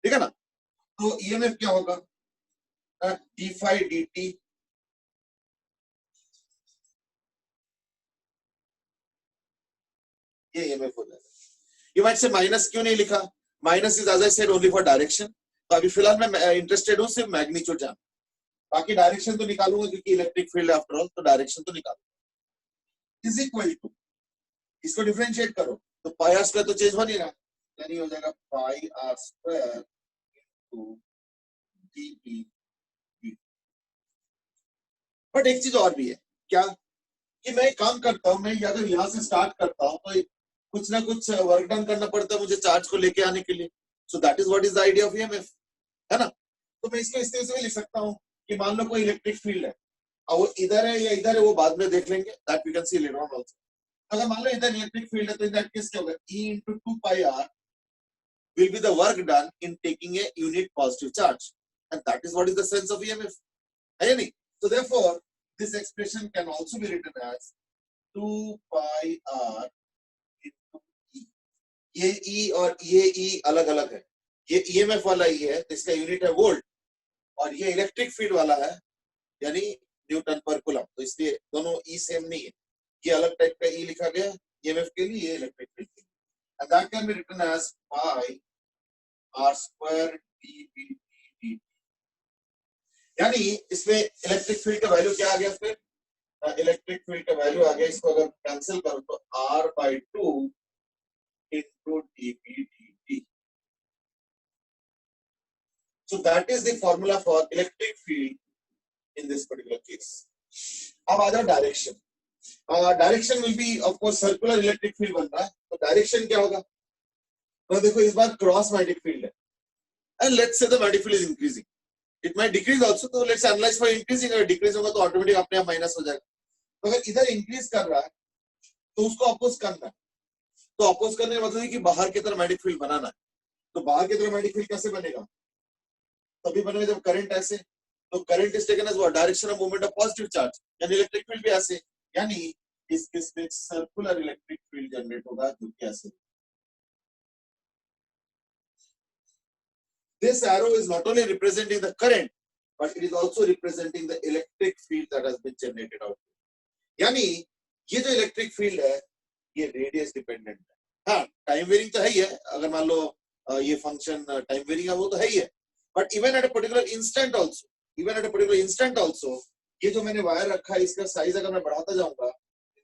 ठीक है ना? तो EMF क्या होगा? d phi dt ये EMF हो जाएगा. You might say माइनस क्यों नहीं लिखा? Minus is as I said only for direction. तो अभी फिलहाल मैं इंटरेस्टेड हूँ सिर्फ मैग्नीट्यूड जान. बाकी डायरेक्शन तो निकालूंगा क्योंकि इलेक्ट्रिक फील्ड आफ्टर ऑल, तो डायरेक्शन तो निकालूंगा. इज इक्वल टू, इसको डिफरेंशिएट करो तो पाई आर स्क्वायर तो चेंज हो नहीं रहा, यानी हो जाएगा pi are square into d. But एक चीज और भी है क्या, कि मैं एक काम करता हूँ, मैं अगर यहाँ से स्टार्ट करता हूँ तो कुछ ना कुछ वर्क डन करना पड़ता है मुझे चार्ज को लेके आने के लिए. So that is what is the idea of EMF, है ना? तो मैं इसको इस तरह से लिख सकता हूँ कि मान लो कोई इलेक्ट्रिक फील्ड है और वो इधर है या इधर है, वो बाद में देख लेंगे, that we can see later on also. अगर मान लो इधर इलेक्ट्रिक फील्ड है तो इन दैट केस क्या होगा, E into 2 pi r will be the work done in taking a unit positive charge, and that is what is the sense of EMF, है या नहीं? So therefore this expression can also be written as 2 pi r into E. ये E और ये E अलग अलग है. ये EMF वाला E है तो इसका यूनिट है वोल्ट, और ये इलेक्ट्रिक फील्ड वाला है यानी न्यूटन पर कूलम, तो इसलिए दोनों E सेम नहीं है. ये अलग टाइप का E लिखा गया EMF के लिए, ये इलेक्ट्रिक फील्ड के लिए. And that can be written as pi r square dV/dt. यानी इसमें इलेक्ट्रिक फील्ड का वैल्यू क्या आ गया, फिर इलेक्ट्रिक फील्ड का वैल्यू आ गया, इसको अगर कैंसिल करो तो r/2 into dV/dt. So that is the formula for electric field in this particular case. अब आ जाओ direction. Direction will be of course circular electric field बन रहा है, तो डायरेक्शन क्या होगा? तो देखो इस बार क्रॉस मैग्नेटिक फील्ड है, and let's say the magnetic field is increasing. It might decrease also, तो लेट्स एनालाइज फॉर इंक्रीजिंग. अगर डिक्रीज होगा तो ऑटोमेटिक अपने आप माइनस हो जाएगा. तो अगर इधर इंक्रीज कर रहा है तो उसको अपोज करना है. तो अपोज करने का मतलब है कि बाहर की तरफ मैग्नेटिक फील्ड बनाना है. तो बाहर की तरफ मैग्नेटिक फील्ड कैसे बनेगा? तभी बनेगा जब करंट ऐसे, तो current is taken as what, direction of movement of positive charge, यानी इलेक्ट्रिक फील्ड भी ऐसे, यानी इस केस में सर्कुलर इलेक्ट्रिक फील्ड जनरेट होगा जो कि ऐसे. This arrow is not only representing the current, but it is also representing the electric field that has been generated out. यानी ये जो इलेक्ट्रिक फील्ड है ये रेडियस डिपेंडेंट है. हाँ, टाइम वेरिंग तो है ही है, अगर मान लो ये फंक्शन टाइम वेरिंग है वो तो है ही है, but even at a particular instant also ये जो मैंने वायर रखा है इसका साइज अगर मैं बढ़ाता जाऊंगा,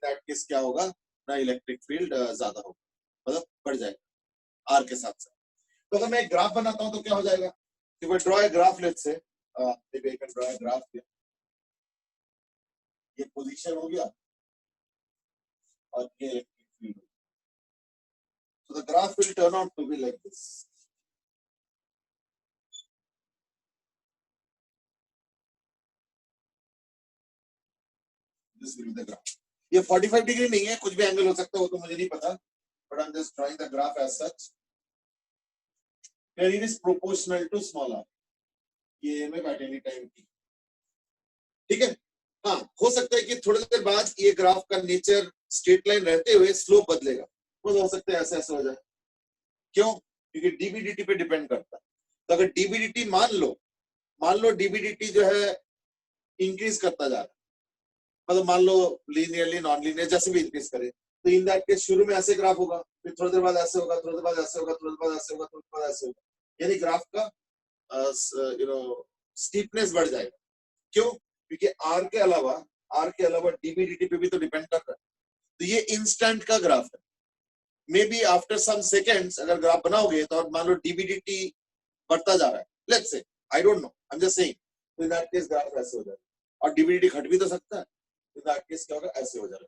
दैट केस क्या होगा ना, इलेक्ट्रिक फील्ड ज्यादा होगा, मतलब बढ़ जाएगा आर के साथ साथ. तो अगर मैं एक ग्राफ बनाता हूं तो क्या हो जाएगा, कि वो draw a graph, let's say maybe I can draw a graph here. ये पोजीशन हो गया और ये electric field. So the graph will turn out to be like this. This will be the graph. ये 45 डिग्री नहीं है, कुछ भी एंगल हो सकता है, वो तो मुझे नहीं पता, but I'm just drawing the graph as such. Where it is proportional to small r. ये में at any time t. ठीक है. हाँ, हो सकता है कि थोड़ी देर बाद ये ग्राफ का नेचर स्ट्रेट लाइन रहते हुए स्लोप बदलेगा, वो हो सकता है ऐसे ऐसे हो जाए. क्यों? क्योंकि dB/dt पे डिपेंड करता है. तो अगर dB/dt मान लो dB/dt जो है इंक्रीज करता जा रहा है, मतलब मान लो लीनियरली नॉन लीनियर जैसे भी इंक्रीज करे, तो इन दैट केस शुरू में ऐसे ग्राफ होगा, फिर थोड़ी देर बाद ऐसे होगा, थोड़ी देर बाद ऐसे होगा, थोड़ी देर बाद ऐसे होगा, थोड़ी देर बाद ऐसे होगा, यानी ग्राफ का स्टीपनेस बढ़ जाएगा. क्यों? क्योंकि आर के अलावा dB/dt पे भी तो डिपेंड कर रहा है. तो ये इंस्टेंट का ग्राफ है. Maybe after some seconds अगर ग्राफ बनाओगे तो मान लो dB/dt बढ़ता जा रहा है, let's say, I don't know, I am just saying, तो इन दैट केस ग्राफ ऐसे हो जाएगा. और dB/dt घट भी तो सकता है, इन दैट केस क्या होगा, ऐसे हो जाएगा.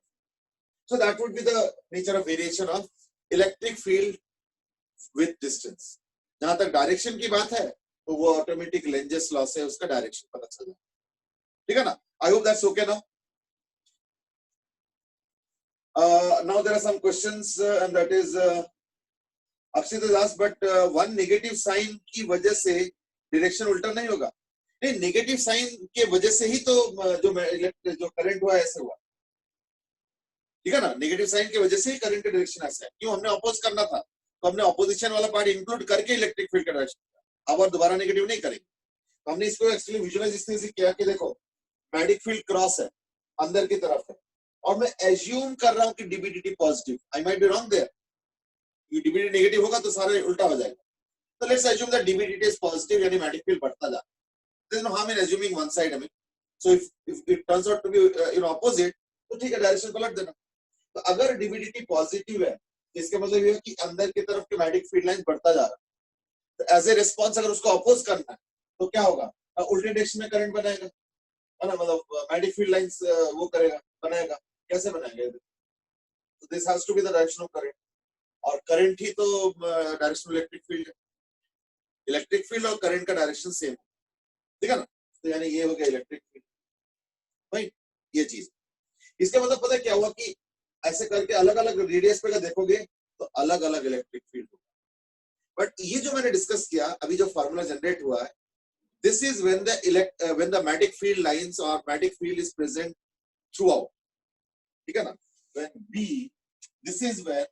So that would be the nature of variation of electric field with distance. जहां तक डायरेक्शन की बात है तो वो ऑटोमेटिक लेंजेस लॉ से उसका डायरेक्शन पता चल जाए, ठीक है ना। आई hope that's okay now. Now there are some questions and that is Akshit has asked, but one negative sign की वजह से डायरेक्शन उल्टा नहीं होगा? नहीं, नेगेटिव साइन के वजह से ही तो जो करंट हुआ ऐसे हुआ, ठीक है ना। नेगेटिव साइन की वजह से ही करंट का डायरेक्शन ऐसा है। क्यों? हमने अपोज करना था तो हमने ऑपोजिशन वाला पार्ट इंक्लूड करके इलेक्ट्रिक फील्ड का डायरेक्शन किया। अब और दोबारा नेगेटिव नहीं करेंगे। तो हमने इसको एक्चुअली विजुअलाइज इस तरह से किया कि देखो मैग्नेटिक फील्ड क्रॉस है, अंदर की तरफ है, और मैं एज्यूम कर रहा हूं कि dBdt positive. I might be wrong there, dBdt negative होगा तो सारा उल्टा हो जाएगा। तो let's assume that dBdt is positive, यानी मैग्नेटिक फील्ड बढ़ता जा रहा है। There is no harm in assuming one side. So if it turns out to be opposite, तो ठीक है, डायरेक्शन पलट देना। तो अगर डीबीडीटी पॉजिटिव है, इसके मतलब ये है कि अंदर की तरफ की मैग्नेटिक फील्ड लाइन बढ़ता जा रहा है। तो एज ए रिस्पॉन्स अगर उसको अपोज करना है तो क्या होगा? उल्टे डायरेक्शन में करंट बनाएगा, है ना, मतलब मैग्नेटिक फील्ड लाइंस वो करेगा, बनाएगा। कैसे बनाएगा? तो this has to be the direction of current, और करंट ही तो डायरेक्शन ऑफ इलेक्ट्रिक फील्ड है। इलेक्ट्रिक फील्ड और करंट का डायरेक्शन सेम, ठीक है ना। तो यानी ये हो गया इलेक्ट्रिक फील्ड भाई, ये चीज। इसका मतलब पता है क्या हुआ कि ऐसे करके अलग अलग रेडियस पे देखोगे तो अलग अलग इलेक्ट्रिक फील्ड होगा। बट ये जो मैंने डिस्कस किया अभी, जो फार्मूला जनरेट हुआ है, this is when the magnetic field lines or magnetic field is present throughout, ठीक है ना। when B, this is when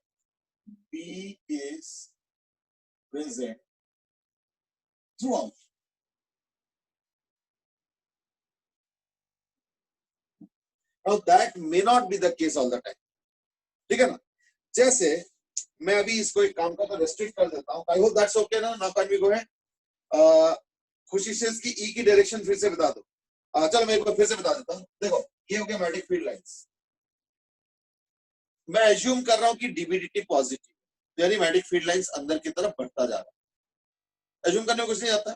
B is present throughout. Now that may not be the case all the time, ठीक है ना। जैसे मैं अभी इसको एक काम का रेस्ट्रिक्ट कर देता हूं। आई होप दैट्स ओके ना। Now can we go ahead. खुशी से इसकी ई की डायरेक्शन फिर से बता दो। चलो मैं एक बार फिर से बता देता हूं। देखो ये हो गया मैग्नेटिक फील्ड लाइंस। मैं एज्यूम कर रहा हूं कि डीबीडीटी पॉजिटिव, यानी मैग्नेटिक फील्ड लाइंस अंदर की तरफ बढ़ता जा रहा है। एज्यूम करने में कुछ नहीं आता।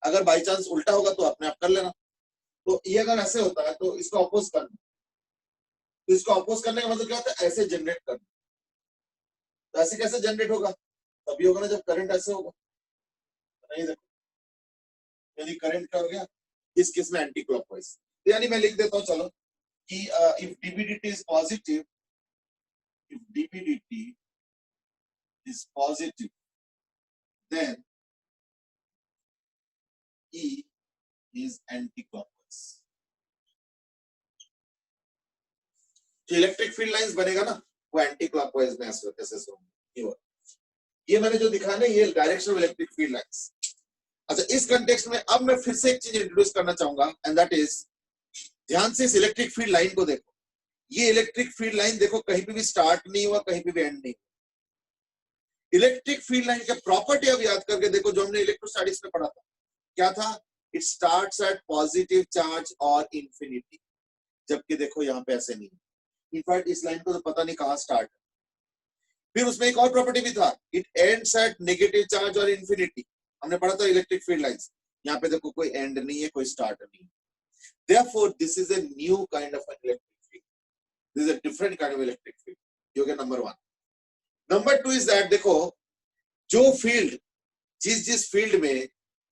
अगर बाई चांस उल्टा होगा तो अपने आप कर लेना। तो ये अगर ऐसे होता है तो इसको अपोज करना। तो इसको अपोज करने का मतलब क्या होता है? ऐसे जनरेट करना। तो ऐसे कैसे जनरेट होगा? तभी होगा ना जब करंट ऐसे होगा। नहीं देखो, यानी करंट क्या हो गया इस केस में एंटी क्लॉकवाइज। यानी मैं लिख देता हूं चलो कि if dBdt is positive, if dBdt is positive, then E is anti-clockwise. जो इलेक्ट्रिक फील्ड लाइंस बनेगा ना वो एंटी क्लॉकवाइज में ऐसे होंगे। ये मैंने जो दिखाया ना, ये direction of electric field lines. अच्छा, इस कंटेक्स्ट में अब मैं फिर से एक चीज इंट्रोड्यूस करना चाहूंगा, एंड दैट इज, ध्यान से इस इलेक्ट्रिक फील्ड लाइन को देखो। ये इलेक्ट्रिक फील्ड लाइन देखो, कहीं पे भी स्टार्ट नहीं हुआ, कहीं पे भी एंड नहीं। इलेक्ट्रिक फील्ड लाइन के प्रॉपर्टी अब याद करके देखो, जो हमने इलेक्ट्रोस्टैटिक्स में पढ़ा था। क्या था? It starts at positive charge और इंफिनिटी। जबकि देखो यहाँ पे ऐसे नहीं। इनफैक्ट इस लाइन को तो पता नहीं कहाँ स्टार्ट है। फिर उसमें एक और प्रॉपर्टी भी था, it ends at negative charge और इंफिनिटी। हमने पढ़ा था इलेक्ट्रिक फील्ड लाइंस। यहाँ पे देखो कोई एंड नहीं है, कोई स्टार्ट नहीं है। Therefore, this is a new kind of an electric field. This is a different kind of electric field. ये हो गया नंबर 1। नंबर 2 इज दैट, देखो जो फील्ड, जिस फील्ड में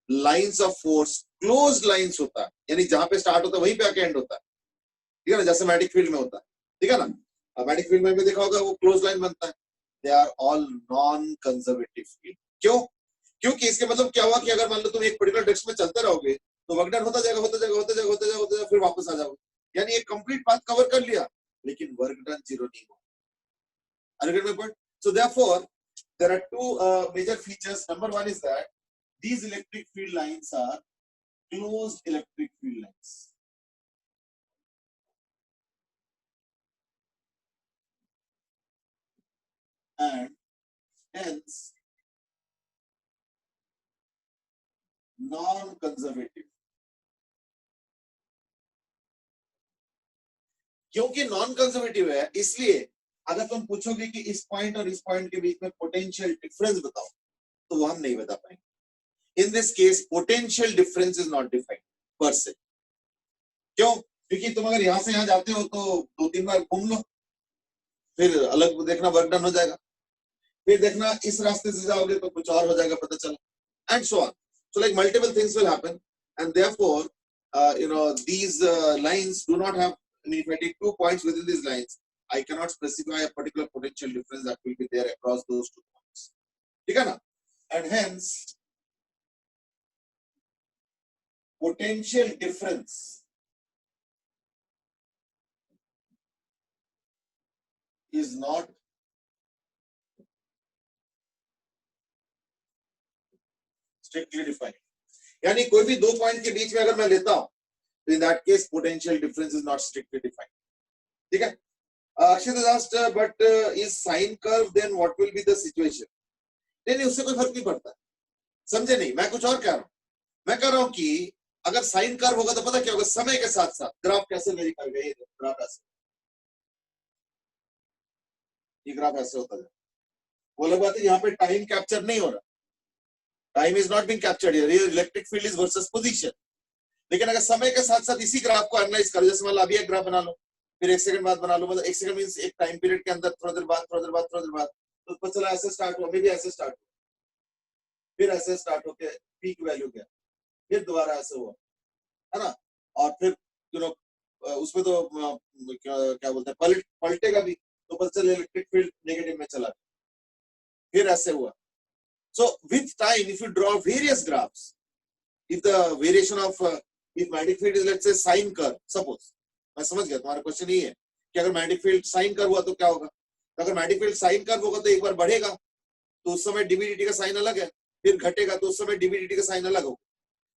lines of force close lines होता है, यानी जहां पे स्टार्ट होता है वहीं पे आके एंड होता है, ठीक है ना, जैसे मैग्नेटिक फील्ड में होता है, ठीक है ना। मैग्नेटिक फील्ड में भी देखा होगा वो क्लोज लाइन बनता है। They are all non conservative field. क्यों? क्योंकि इसके मतलब क्या हुआ कि अगर मान लो तुम एक पर्टिकुलर डायरेक्शन में चलते रहोगे तो वर्क डन होता जाएगा, होता जाएगा, होता जाएगा, होता जाएगा, होता जाएगा, फिर वापस आ जाओगे। यानी एक कंप्लीट पाथ कवर कर लिया, लेकिन वर्क डन जीरो नहीं हुआ। Are you getting my point? So therefore, there are two major features. Number 1 is that these electric field lines are closed electric field lines. And hence non-conservative. क्योंकि non conservative है, इसलिए अगर तुम पूछोगे कि इस पॉइंट और इस पॉइंट के बीच में पोटेंशियल डिफरेंस बताओ, तो वो हम नहीं बता पाएंगे। In this case potential difference is not defined पर से। क्यों? क्योंकि तुम अगर यहां से यहां जाते हो तो 2-3 बार घूम लो, फिर अलग देखना, वर्क डन हो जाएगा। फिर देखना इस रास्ते से जाओगे तो कुछ और हो जाएगा, पता चला, and so on. So like multiple things will happen, and therefore these lines do not have, I mean, if I take 2 points within these lines, I cannot specify a particular potential difference that will be there across those 2 points. ठीक है ना? And hence potential difference is not strictly defined. यानी कोई भी 2 point के बीच में अगर मैं लेता हूं, तो in that case potential difference is not strictly defined. ठीक है? Akshat has asked, but is sine curve, then what will be the situation? नहीं, उससे कोई फर्क नहीं पड़ता. समझे नहीं? मैं कुछ और कह रहा हूं. मैं कह रहा हूं कि अगर साइन कर्व होगा तो पता क्या होगा, समय के साथ साथ ग्राफ कैसे वेरी करेगा, ये ग्राफ ऐसे, ये ग्राफ ऐसे होता है. वो अलग बात है, यहाँ पे टाइम कैप्चर नहीं हो रहा. Time is not being captured here. Electric field is versus position. लेकिन अगर समय के साथ साथ इसी ग्राफ को एनालाइज करो, जैसे मान लो अभी एक ग्राफ बना लो, फिर 1 सेकंड बाद बना लो, मतलब 1 सेकंड मींस एक टाइम पीरियड के अंदर थोड़ा देर बाद, थोड़ा देर बाद, थोड़ा देर बाद, तो पता चला ऐसे स्टार्ट हुआ, मे भी ऐसे स्टार्ट हुआ, फिर ऐसे स्टार्ट होके पीक वैल्यू गया, फिर दोबारा ऐसे हुआ, है ना? और फिर उसमें तो क्या बोलते हैं, पलटेगा भी, तो पता चले इलेक्ट्रिक फील्ड नेगेटिव में चला, फिर ऐसे हुआ. So with time, if you draw various graphs, if the variation of if magnetic field is, let's say, sine curve, suppose, मैं समझ गया तुम्हारा क्वेश्चन ये है कि अगर मैग्नेटिक फील्ड साइन कर्व हुआ तो क्या होगा. तो अगर मैग्नेटिक फील्ड साइन कर्व होगा तो एक बार बढ़ेगा तो उस समय डीबीडीटी का साइन अलग है, फिर घटेगा तो उस समय डीबीडीटी का साइन अलग होगा,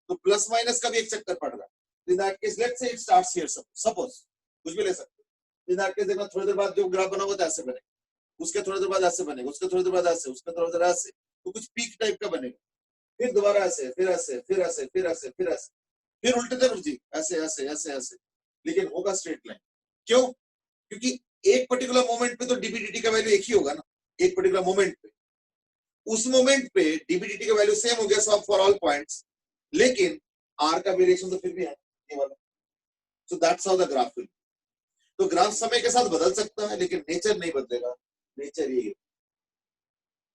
तो प्लस माइनस का भी एक चक्कर पड़ रहा है. In that case let's say it starts here, suppose, कुछ भी ले सकते. इन दैट केस देखना थोड़ी देर बाद जो ग्राफ बना हुआ था ऐसे बनेगा, उसके थोड़ी देर बाद ऐसे बनेगा, उसके थोड़ी देर बाद ऐसे, उसके थोड़ी देर ऐसे, तो कुछ पीक टाइप का बनेगा, फिर दोबारा ऐसे, फिर ऐसे, फिर ऐसे, फिर ऐसे, फिर ऐसे, फिर उल्टे तरफ जी, ऐसे ऐसे ऐसे ऐसे, लेकिन होगा स्ट्रेट लाइन. क्यों? क्योंकि एक पर्टिकुलर मोमेंट पे तो डीबीडीटी का वैल्यू एक ही होगा ना, एक पर्टिकुलर मोमेंट पे. उस मोमेंट पे डीबीडीटी का वैल्यू सेम हो गया सब फॉर ऑल पॉइंट्स, लेकिन आर का वेरिएशन तो फिर भी है ये वाला. So that's how the graph will. तो ग्राफ समय के साथ बदल सकता है, लेकिन नेचर नहीं बदलेगा. नेचर यही है.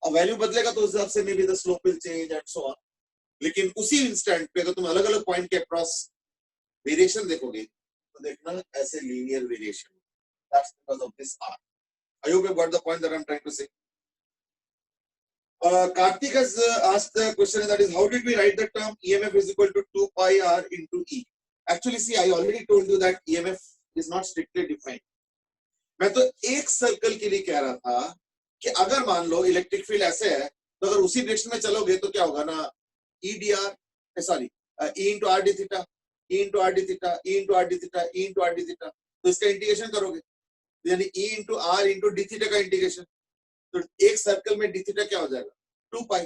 और वैल्यू बदलेगा तो उस हिसाब से may be the slope will change and so on. लेकिन उसी इंस्टेंट पे अगर तुम अलग अलग पॉइंट के अक्रॉस वेरिएशन देखोगे तो देखना ऐसे linear variation. That's because of this R. I hope you got the point that I am trying to say. Karthik has asked the question, that is, how did we write the term EMF is equal to 2 pi r into E? Actually, see, I already told you that EMF is not strictly defined. मैं तो एक circle के लिए कह रहा था कि अगर मान लो इलेक्ट्रिक फील्ड ऐसे है, तो अगर उसी डायरेक्शन में चलोगे तो क्या होगा ना, E D R, sorry, E into R D theta, E into R D theta, E into R D theta, E into R D theta, तो इसका इंटीग्रेशन करोगे, यानी E into R into D theta का integration, तो एक circle में D theta क्या हो जाएगा, 2 पाई,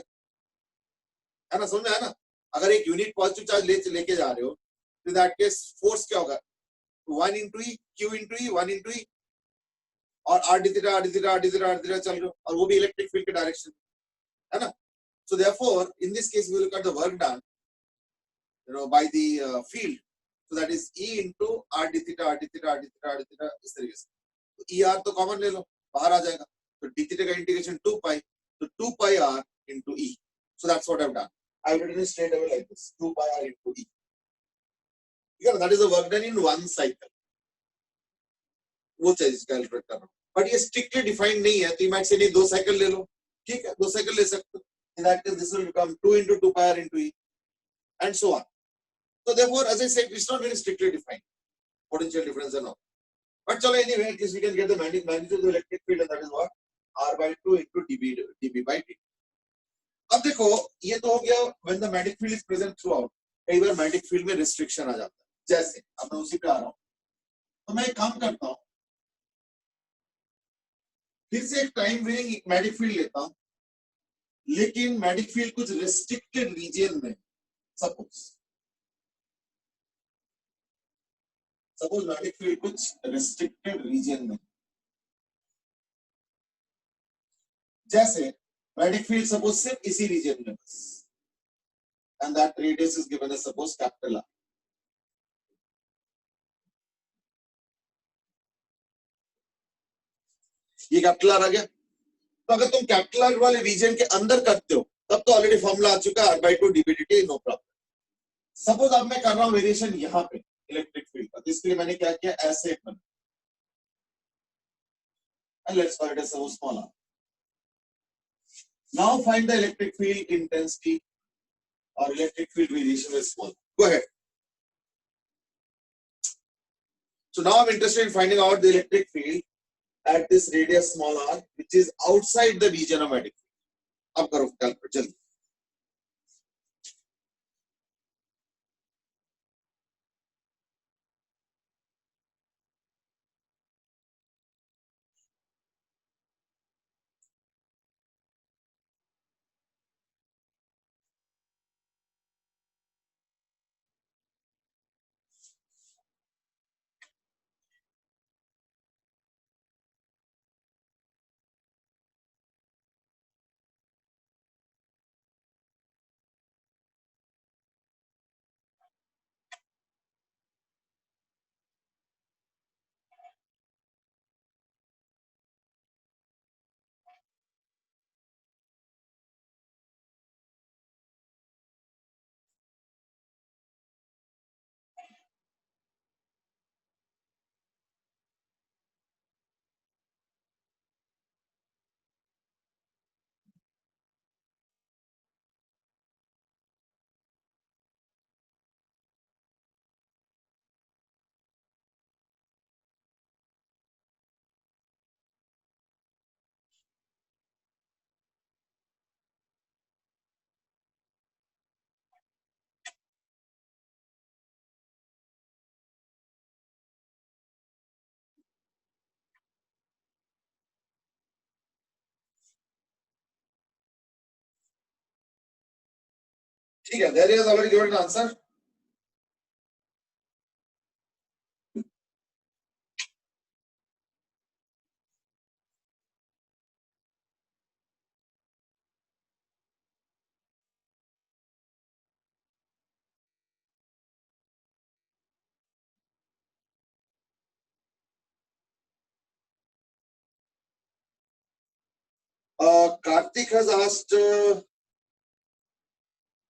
है ना? समझ में आया ना? अगर एक यूनिट पॉजिटिव चार्ज लेके जा रहे हो तो दैट केस फोर्स क्या होगा, 1 इंटू ई, क्यू इंटू ई, 1 इंटू ई, और are D theta, are D theta, are D theta, are D theta चल रहे हो, और वो भी इलेक्ट्रिक फील्ड के डायरेक्शन, है ना? So therefore, in this case, we look at the work done, by the field. So that is E into r d theta, r d theta, r d theta, r d theta, इस तरीके से. तो E r तो common ले लो, बाहर आ जाएगा, तो d theta का इंटीग्रेशन 2 pi, तो 2 pi r into E. So that's what I've done. I've written it straight away like this, 2 pi r into E. Yeah, that is the work done in one cycle. वो चीज calculate कर रहा हूँ, but ये strictly defined नहीं है, तो you might say नहीं 2 साइकिल ले लो, ठीक है, 2 साइकिल ले सकते हो. In that case, this will become 2 into 2 pi r into E, and so on. So therefore, as I said, it's not very strictly defined, potential difference and all. But chalo, anyway, at least we can get the magnitude of the electric field, and that is what, r by 2 into dB by dt. अब देखो, ये तो हो गया when the magnetic field is present throughout. कई बार magnetic field में restriction आ जाता है, जैसे अब मैं उसी पे आ रहा हूँ, तो मैं एक काम करता हूँ, फिर से एक टाइम वेरिंग मैग्नेटिक फील्ड लेता हूं, लेकिन मैग्नेटिक फील्ड कुछ रेस्ट्रिक्टेड रीजन में, सपोज मैग्नेटिक फील्ड कुछ रेस्ट्रिक्टेड रीजन में, जैसे मैग्नेटिक फील्ड सपोज सिर्फ इसी रीजन में बस, and that radius is given as suppose capital R. ये कैपिटल आर आ गया, तो अगर तुम कैपिटल आर वाले रीजन के अंदर करते हो तब तो ऑलरेडी फॉर्मूला आ चुका है, r/2 dBdt, no problem. Suppose अब मैं कर रहा हूं वेरिएशन यहाँ पे इलेक्ट्रिक फील्ड का, तो इसके लिए मैंने क्या किया, ऐसे बना, and let's call it as a small r. Now find the electric field intensity or electric field variation with small. Go ahead. So now I'm interested in finding out the electric field at this radius small r, which is outside the region of magnetic field. अब करो calculate जल्दी। ठीक है, there is already given an answer. Karthik has asked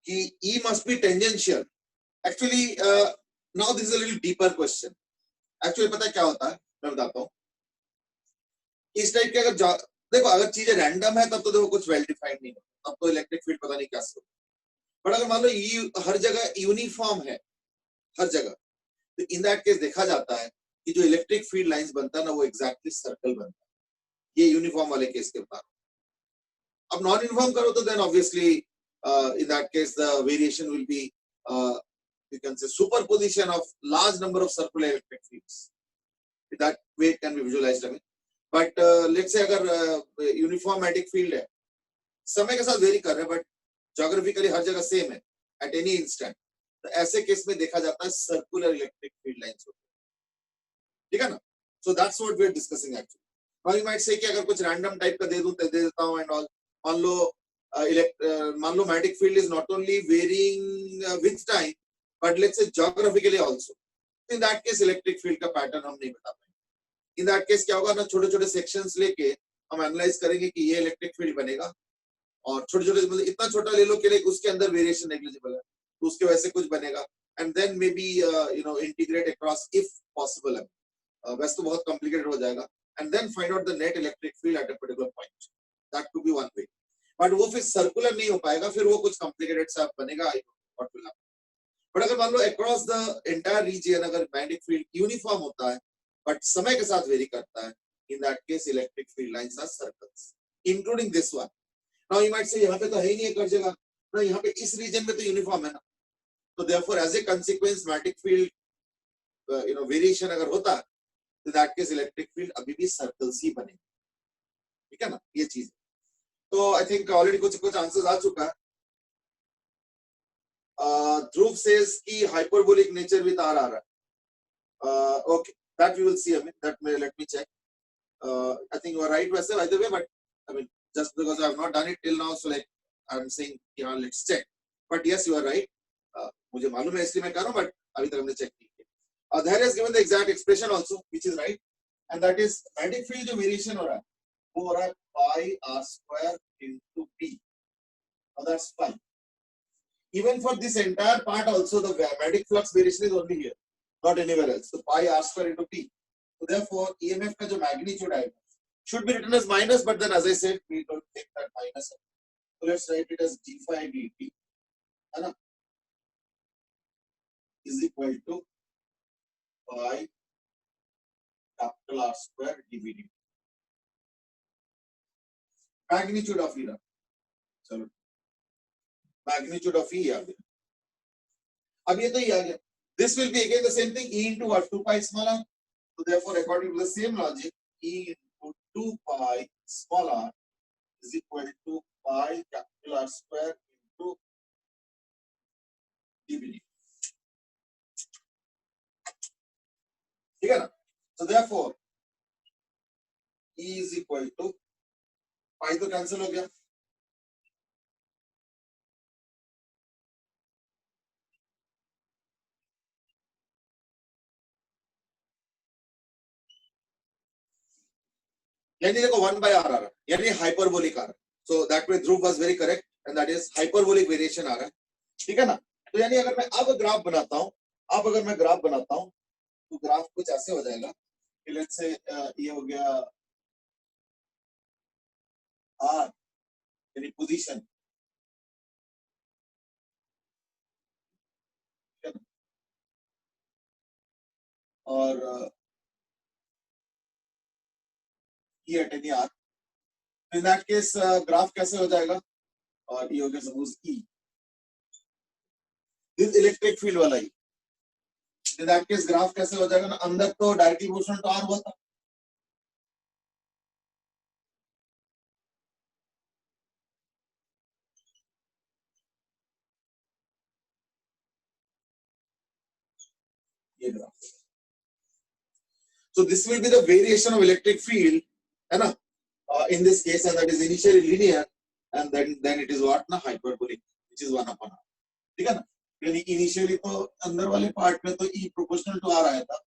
E must be tangential. Actually, now this is a little deeper question. Actually, पता है क्या होता है, मैं बताता हूँ। इस टाइप के अगर देखो, अगर चीजें रैंडम है तब तो देखो कुछ वेल डिफाइंड नहीं है, तब तो इलेक्ट्रिक फील्ड पता नहीं क्या से। बट अगर मान लो ये हर जगह यूनिफॉर्म है, हर जगह, तो इन दैट केस देखा जाता है कि जो इलेक्ट्रिक फील्ड लाइंस बनता है ना, वो एग्जैक्टली सर्कल बनता है। ये यूनिफॉर्म वाले केस के बता रहा हूँ। अब नॉन यूनिफॉर्म करो तो then obviously in that case the variation will be you can say superposition of large number of circular electric fields. That way it can be visualized. I mean, but let's say अगर uniform magnetic field है, समय के साथ very कर रहे हैं but geographically हर जगह same है एट एनी इंस्टेंट, तो ऐसे केस में देखा जाता है सर्कुलर इलेक्ट्रिक फील्ड लाइंस होती है। ठीक है ना? So that's what we are discussing actually. Now you might say कि अगर कुछ रैंडम टाइप का दे दूं तो दे देता हूं एंड ऑल। मान लो magnetic field is not only varying with time but let's say geographically also, in that case electric field का पैटर्न हम नहीं बता पाएंगे। इन दैट केस क्या होगा ना, छोटे छोटे सेक्शंस लेके हम एनालाइज करेंगे कि ये इलेक्ट्रिक फील्ड बनेगा, और छोटे छोटे मतलब इतना छोटा ले लो कि उसके अंदर वेरिएशन नेग्लिजिबल है तो उसके वजह से कुछ बनेगा, and then maybe integrate across if possible है। वैसे तो बहुत कॉम्प्लिकेटेड हो जाएगा, and then find out the net electric field at a particular point. That could be one way, but वो फिर सर्कुलर नहीं हो पाएगा, फिर वो कुछ कॉम्प्लिकेटेड सा बनेगा। I what will happen. But अगर मान लो अक्रॉस द एंटायर रीजन अगर मैग्नेटिक फील्ड यूनिफॉर्म होता है बट समय के साथ वेरी करता है, in that case electric field lines are circles including this one. Now you might say यहाँ पे तो है ही नहीं एक जगह ना, यहाँ पे इस रीजन में तो यूनिफॉर्म है ना, तो therefore as a consequence magnetic field variation अगर होता है तो दैट केस इलेक्ट्रिक फील्ड अभी भी सर्कल्स ही बनेंगे। ठीक है ना, ये चीज। तो आई थिंक ऑलरेडी कुछ कुछ आंसर्स आ चुका है। ध्रुव सेज की हाइपरबोलिक नेचर विद आर आ रहा है। Okay, that we will see. I mean that may let me check. I think you are right वैसे by the way, but I mean just because I have not done it till now, so like I'm saying, yeah, let's check. But yes, you are right. मुझे मालूम है इसलिए मैं कर रहा हूँ, but अभी तक हमने चेक नहीं किया। There is given the exact expression also, which is right, and that is magnetic field जो वेरिएशन हो रहा है वो हो रहा है pi are square into P, that's fine. Even for this entire part also, the magnetic flux variation is only here, not anywhere else. So pi r square into t. So therefore, EMF का जो magnitude है should be written as minus, but then as I said, we don't take that minus. So let's write it as d phi dt, है ना, is equal to pi capital R square dV. Magnitude of E ना, चलो magnitude of E आ गया. अब ये तो E आ गया. This will be again the same thing, E into what, 2 pi small r. So therefore, according to the same logic, E into 2 pi small r is equal to pi capital R square into dV. ठीक है ना? So therefore, E is equal to pi तो cancel हो गया. यानी देखो 1 by r आ रहा है, यानी हाइपरबोलिक आ रहा है. So that way Dhruv was very correct, and that is hyperbolic variation आ रहा है. ठीक है ना? तो यानी अगर मैं अब ग्राफ बनाता हूँ, अब अगर मैं ग्राफ बनाता हूँ, तो ग्राफ कुछ ऐसे हो जाएगा कि लेट्स से ये हो गया r यानी पोजीशन, और ये at any r. In that case graph कैसे हो जाएगा, और ये हो गया suppose E, this electric field वाला ही. इन दैट केस ग्राफ कैसे हो जाएगा ना, अंदर तो डायरेक्टली प्रोपोर्शनल टू r हुआ था, ये graph. So this will be the variation of electric field, है ना, in this case, and that is initially linear, and then it is what ना, hyperbolic, which is 1 upon r. ठीक है ना? यानी इनिशियली तो अंदर वाले पार्ट में तो E प्रोपोर्शनल टू r आया था,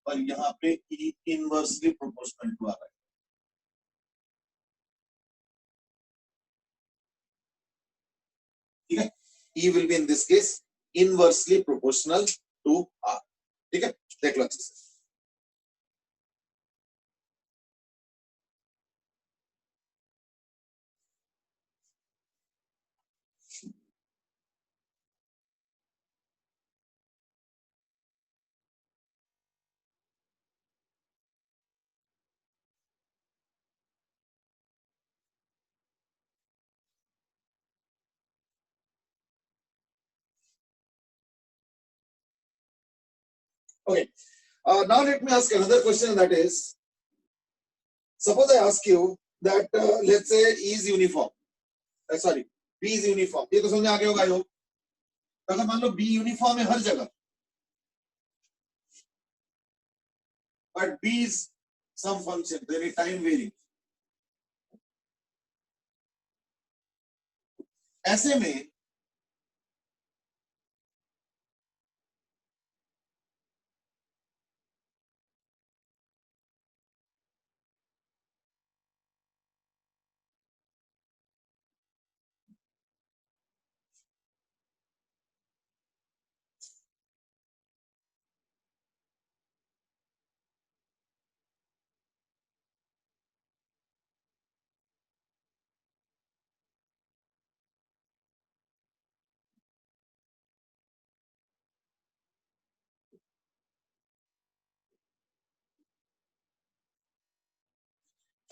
और यहाँ पे E inversely proportional to r आया. ठीक है? E will be in this case inversely proportional to r. ठीक है? देख लो अच्छे से. Okay. Now let me ask another question, that is, suppose I ask you that let's say E is uniform. Sorry, B is uniform. ये तो समझ में आ गया होगा यो. अगर मान लो B यूनिफॉर्म है हर जगह, but B is some function, very time varying. ऐसे में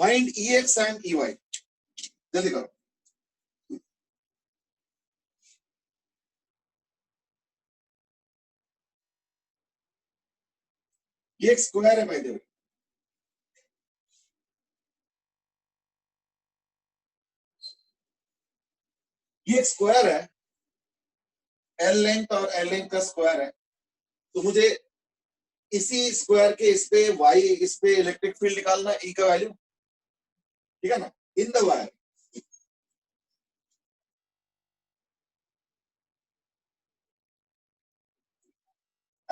find EX and EY. जल्दी करो. EX स्क्वायर है, by the way. EX square है, L लेंथ और L लेंथ का स्क्वायर है. तो मुझे इसी स्क्वायर के इस पे Y, इस पे इलेक्ट्रिक फील्ड निकालना, E का वैल्यू. ठीक है ना? In the wire,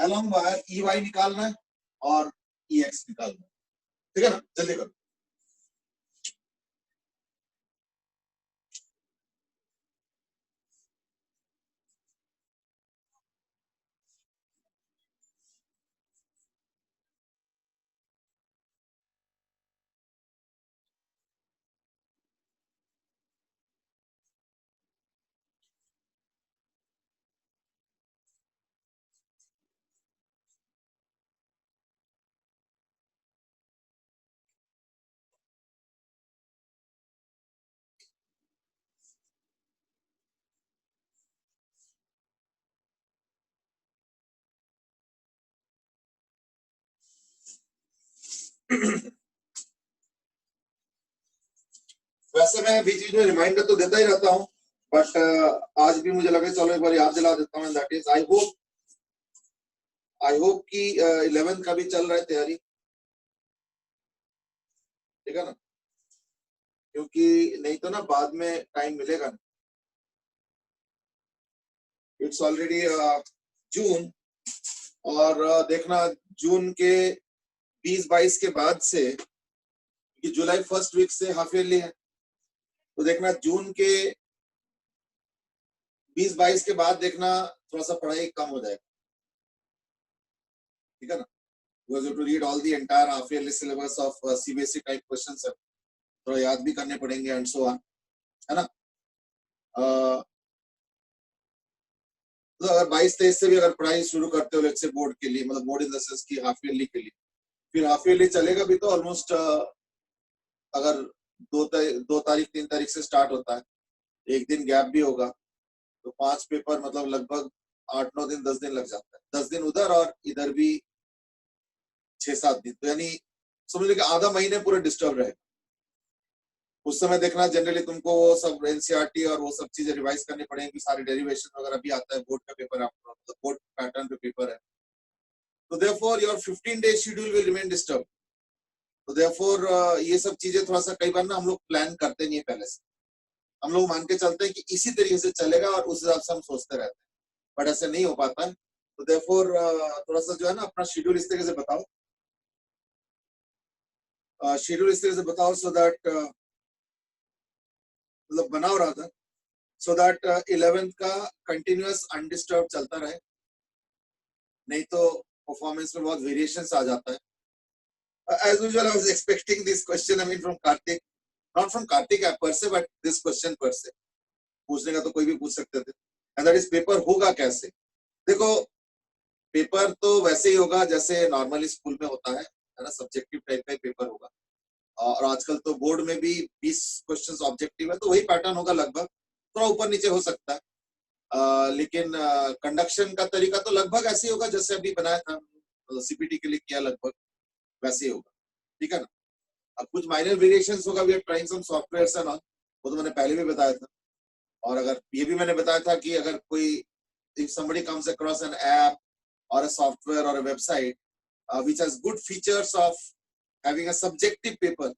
along wire EY निकालना है और EX निकालना है. ठीक है ना? जल्दी करो. वैसे मैं बीच बीच में रिमाइंडर तो देता ही रहता हूँ, बट आज भी मुझे लगे चलो एक बार याद दिला देता हूँ। दैट इज आई होप कि 11th का भी चल रहा है तैयारी, ठीक है ना, क्योंकि नहीं तो ना बाद में टाइम मिलेगा ना। इट्स ऑलरेडी जून, और देखना जून के 20-22 के बाद से, कि जुलाई फर्स्ट वीक से हाफ ईयरली है, तो देखना जून के 20-22 के बाद देखना थोड़ा सा पढ़ाई कम हो जाएगा, ठीक है ना, because you have to read all the entire half yearly syllabus of CBSE type questions है, थोड़ा याद भी करने पड़ेंगे एंड सो ऑन, है ना। तो अगर 22-23 से भी अगर पढ़ाई शुरू करते हो लेट्स से बोर्ड के लिए, मतलब बोर्ड इन द सेंस की हाफ ईयरली के लिए, फिर हाफ ईयरली चलेगा भी तो ऑलमोस्ट अगर 2 तारीख 3 तारीख से स्टार्ट होता है, एक दिन गैप भी होगा, तो 5 पेपर मतलब लगभग 8-9 दिन 10 दिन लग जाता है, 10 दिन उधर और इधर भी 6-7 दिन, तो यानी समझ लो कि आधा महीने पूरे डिस्टर्ब रहे। उस समय देखना जनरली तुमको वो सब एनसीईआरटी और वो सब चीजें रिवाइज करनी पड़ेंगी, सारे डेरिवेशन वगैरह भी आता है, बोर्ड का पेपर आपका, तो बोर्ड पैटर्न पे पेपर है, तो therefore your 15 days schedule will remain disturb. तो देयरफॉर ये सब चीजें थोड़ा सा कई बार ना हम लोग प्लान करते नहीं है पहले से, हम लोग मान के चलते हैं कि इसी तरीके से चलेगा और उस हिसाब से हम सोचते रहते हैं, बट ऐसे नहीं हो पाता है। तो देयरफॉर थोड़ा सा जो है ना अपना शेड्यूल इस तरीके से बताओ, शेड्यूल इस तरीके से बताओ, सो दैट मतलब बनाओ रहा सो दैट 11th का कंटिन्यूअस अनडिस्टर्ब चलता रहे, नहीं तो परफॉर्मेंस में बहुत वेरिएशंस आ जाता है। As usual, I was expecting this question, I mean from Karthik, not from Karthik per se, but this question per se, पूछने का तो कोई भी पूछ सकते थे, and that is पेपर होगा कैसे। देखो पेपर तो वैसे ही होगा जैसे नॉर्मली स्कूल में होता है ना, सब्जेक्टिव टाइप का पेपर होगा, और आजकल तो बोर्ड में भी 20 क्वेश्चंस ऑब्जेक्टिव है, तो वही पैटर्न होगा लगभग, थोड़ा ऊपर नीचे हो सकता है, लेकिन कंडक्शन का तरीका तो लगभग ऐसे ही होगा जैसे अभी बनाया था, सीपीटी के लिए किया लगभग वैसे ही होगा, ठीक है ना। अब कुछ माइनर वेरिएशंस होगा, we are trying some softwares and all, वो तो मैंने पहले भी बताया था, और अगर ये भी मैंने बताया था कि अगर कोई if somebody comes across an app or a software or a website which has good features of having a subjective paper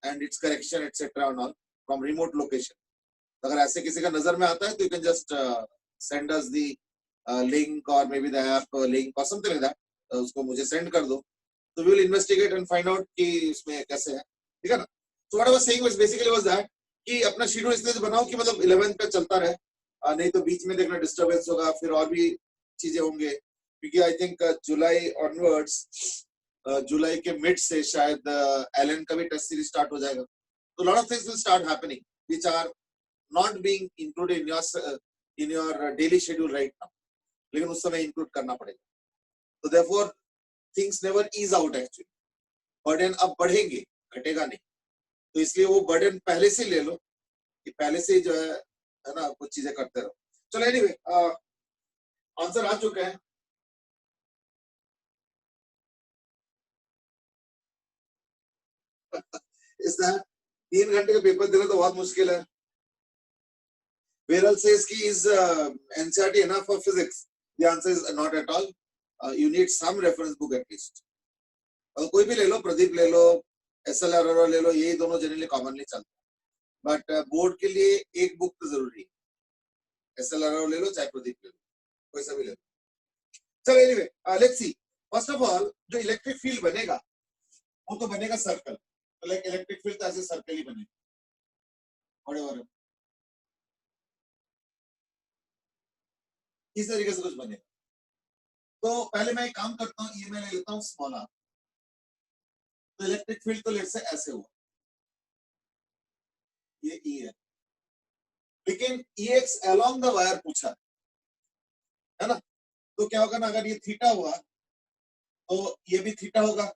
and its correction etc and all from remote location, तो अगर ऐसे किसी का नजर में आता है तो you can just send us the link or maybe the app link or something like that, उसको मुझे सेंड कर दो, तो we will investigate and find out कि इसमें कैसे है, ठीक है ना। So what I was saying was basically was that कि अपना शेड्यूल इस तरह से बनाओ कि मतलब 11th पे चलता रहे, नहीं तो बीच में देखना डिस्टर्बेंस होगा, फिर और भी चीजें होंगे, क्योंकि आई थिंक जुलाई ऑनवर्ड्स, जुलाई के मिड से शायद एलन का भी टेस्ट सीरीज स्टार्ट हो जाएगा, तो lot of things will start happening which are not being included in your daily schedule right now, लेकिन उस समय इंक्लूड करना पड़ेगा, तो therefore things never ease out actually, burden अब बढ़ेंगे, घटेगा नहीं, तो इसलिए वो बर्डन पहले से ले लो कि पहले से जो है ना कुछ चीजें करते रहो। चलो एनीवे आंसर आ चुका है, इसका 3 घंटे का पेपर देना तो बहुत मुश्किल है। Viral says कि is NCERT enough for physics? The answer is not at all. You need some reference book at least. कोई भी ले लो, प्रदीप ले लो, SLR ले लो, यही दोनों जनरली कॉमनली चलते हैं, बट बोर्ड के लिए एक बुक तो जरूरी है, SLR ले लो चाहे प्रदीप ले लो, कोई सा भी ले लो। चलो anyway let's see, first of all जो इलेक्ट्रिक फील्ड बनेगा वो तो बनेगा सर्कल, तो लाइक इलेक्ट्रिक फील्ड तो ऐसे सर्कल ही बनेगा, व्हाटएवर इस तरीके से कुछ बनेगा। तो पहले मैं एक काम करता हूँ, ये मैं ले लेता हूँ स्मॉल आर, तो इलेक्ट्रिक फील्ड तो लेट से ऐसे हुआ, ये ई है, लेकिन EX अलोंग द वायर पूछा है ना, तो क्या होगा ना, अगर ये थीटा हुआ तो ये भी थीटा होगा,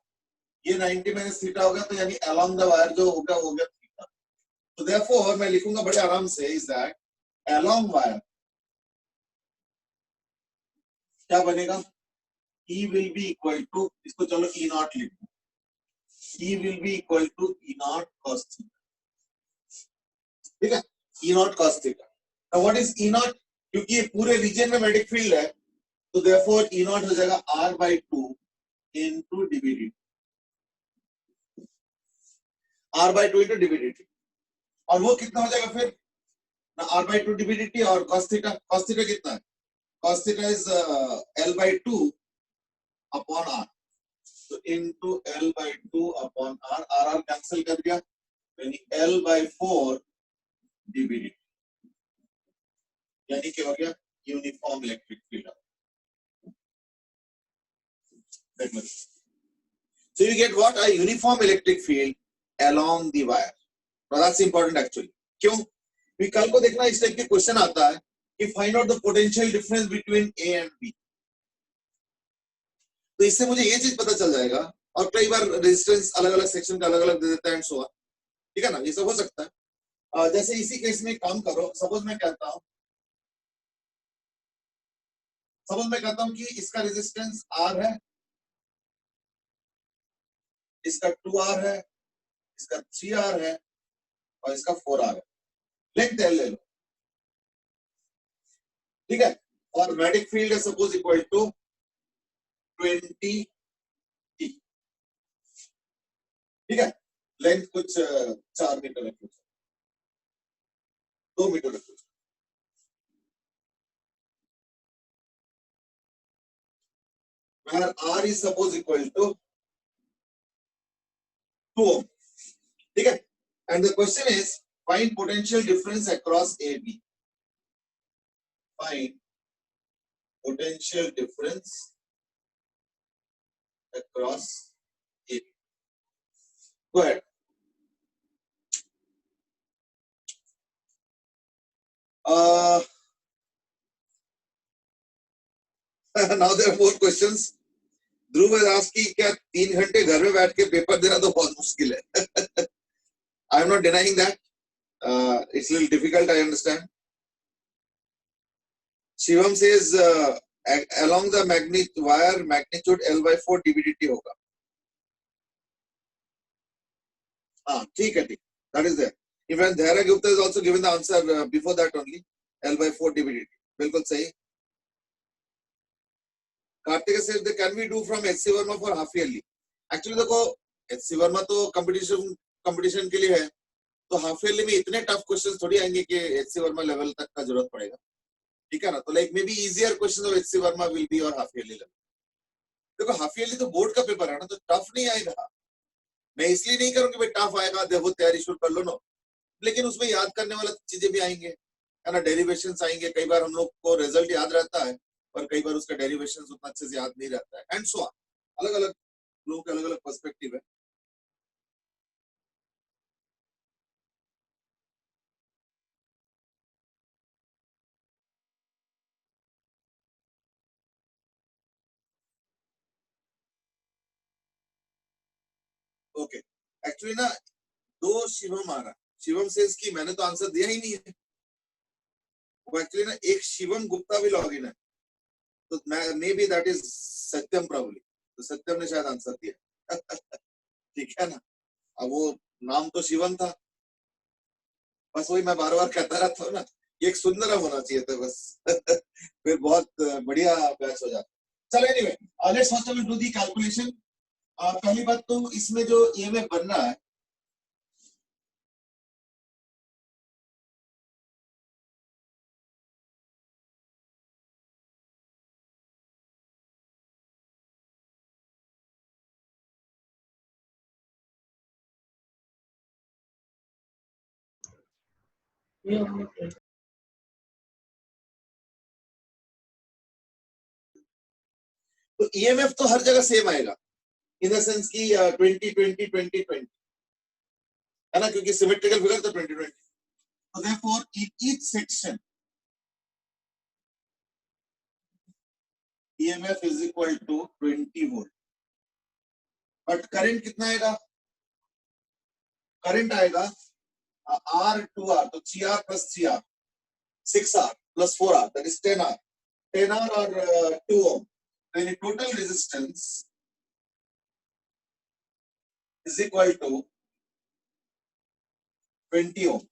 ये 90 माइनस थीटा होगा, तो यानी अलोंग द वायर जो होगा वो होगा थीटा, तो देयरफॉर मैं लिखूंगा बड़े आराम से, इज दैट अलोंग वायर क्या बनेगा, E will be equal to, इसको चलो E नॉट लिख दो, E will be equal to E naught cos theta. ठीक है, E naught cos theta. Now what is E naught? क्योंकि ये पूरे रीजन में मैग्नेटिक फील्ड है, तो therefore E naught हो जाएगा R by 2 into dV/dt. R by 2 into dV/dt. और वो कितना हो जाएगा फिर ना, R by 2 dV/dt और cos theta कितना है? Cos theta is L by 2 upon R. So into L by 2 upon R, R cancel कर दिया, यानी L by 4 dV/dt, यानी क्या हो गया? Uniform electric field. So you get what? A uniform electric field along the wire. Now that's important actually. क्यों? भी कल को देखना इस टाइप के क्वेश्चन आता है कि find out the potential difference between A and B. तो इससे मुझे ये चीज पता चल जाएगा. और कई बार रेजिस्टेंस अलग अलग सेक्शन का अलग अलग दे देता है एंड सो ऑन. ठीक है ना, ये सब हो सकता है. जैसे इसी केस में काम करो. सपोज मैं कहता हूं कि इसका रेजिस्टेंस R है, इसका 2R है, इसका 3R है और इसका 4R है. लेंथ L ले लो. ठीक है, और मैग्नेटिक फील्ड है सपोज इक्वल टू 20 T. ठीक है, लेंथ कुछ 4 मीटर है, कुछ 2 मीटर है कुछ. where R is suppose equal to 2 ohm. ठीक है, and the question is find potential difference across AB. Find potential difference across AB. Go ahead. Now there are more questions. Dhruv has asked कि क्या 3 घंटे घर में बैठ के paper देना तो बहुत मुश्किल है. I am not denying that. It's a little difficult, I understand. Shivam says along the wire magnitude L by 4 dV/dt होगा. हाँ ठीक है, ठीक. That is there. Even Dhaira Gupta is also given the answer before that only. L by 4 dV/dt. बिल्कुल सही. Kartik says can we do from HC Verma for half yearly? Actually देखो HC Verma तो competition के लिए है, तो half yearly में इतने टफ क्वेश्चंस थोड़ी आएंगे कि HC Verma लेवल तक का जरूरत पड़ेगा. ठीक है ना, तो like may be easier questions of HC Verma will be और हाफ ईयरली लेवल. देखो हाफ ईयरली तो बोर्ड का पेपर है ना, तो टफ नहीं आएगा. मैं इसलिए नहीं करूंगी भाई टफ आएगा देखो तैयारी शुरू कर लो ना, लेकिन उसमें याद करने वाला चीजें भी आएंगे, है ना. डेरिवेशंस आएंगे. कई बार हम लोग को रिजल्ट याद रहता है और कई बार उसका डेरिवेशंस उतना अच्छे से याद नहीं रहता है एंड सो ऑन. अलग अलग लोगों के अलग अलग पर्सपेक्टिव है. ओके, एक्चुअली ना 2 शिवम आ रहा. शिवम सेज कि मैंने तो आंसर दिया ही नहीं है. वो एक्चुअली ना एक शिवम गुप्ता भी लॉगिन है, तो may be that is Satyam probably. तो सत्यम ने शायद आंसर दिया. ठीक है ना. अब वो नाम तो शिवम था, बस वही मैं बार बार कहता रहता हूँ ना, ये एक सुंदरम होना चाहिए था बस. फिर बहुत बढ़िया बैच हो जाता. चलो anyway, let's first of all do the calculation. पहली बात तो इसमें जो ईएमएफ बन रहा है, तो ईएमएफ तो हर जगह सेम आएगा इन द सेंस की 20-20-20-20 है ना, क्योंकि सिमेट्रिकल फिगर तो 20-20. तो therefore in each section EMF is equal to 20 volt. But current कितना आएगा? करंट आएगा R2R, तो 3R plus 3R, 6R plus 4R, that is 10R. 10R or 2 ohm. Then the total resistance is equal to 20 ohm.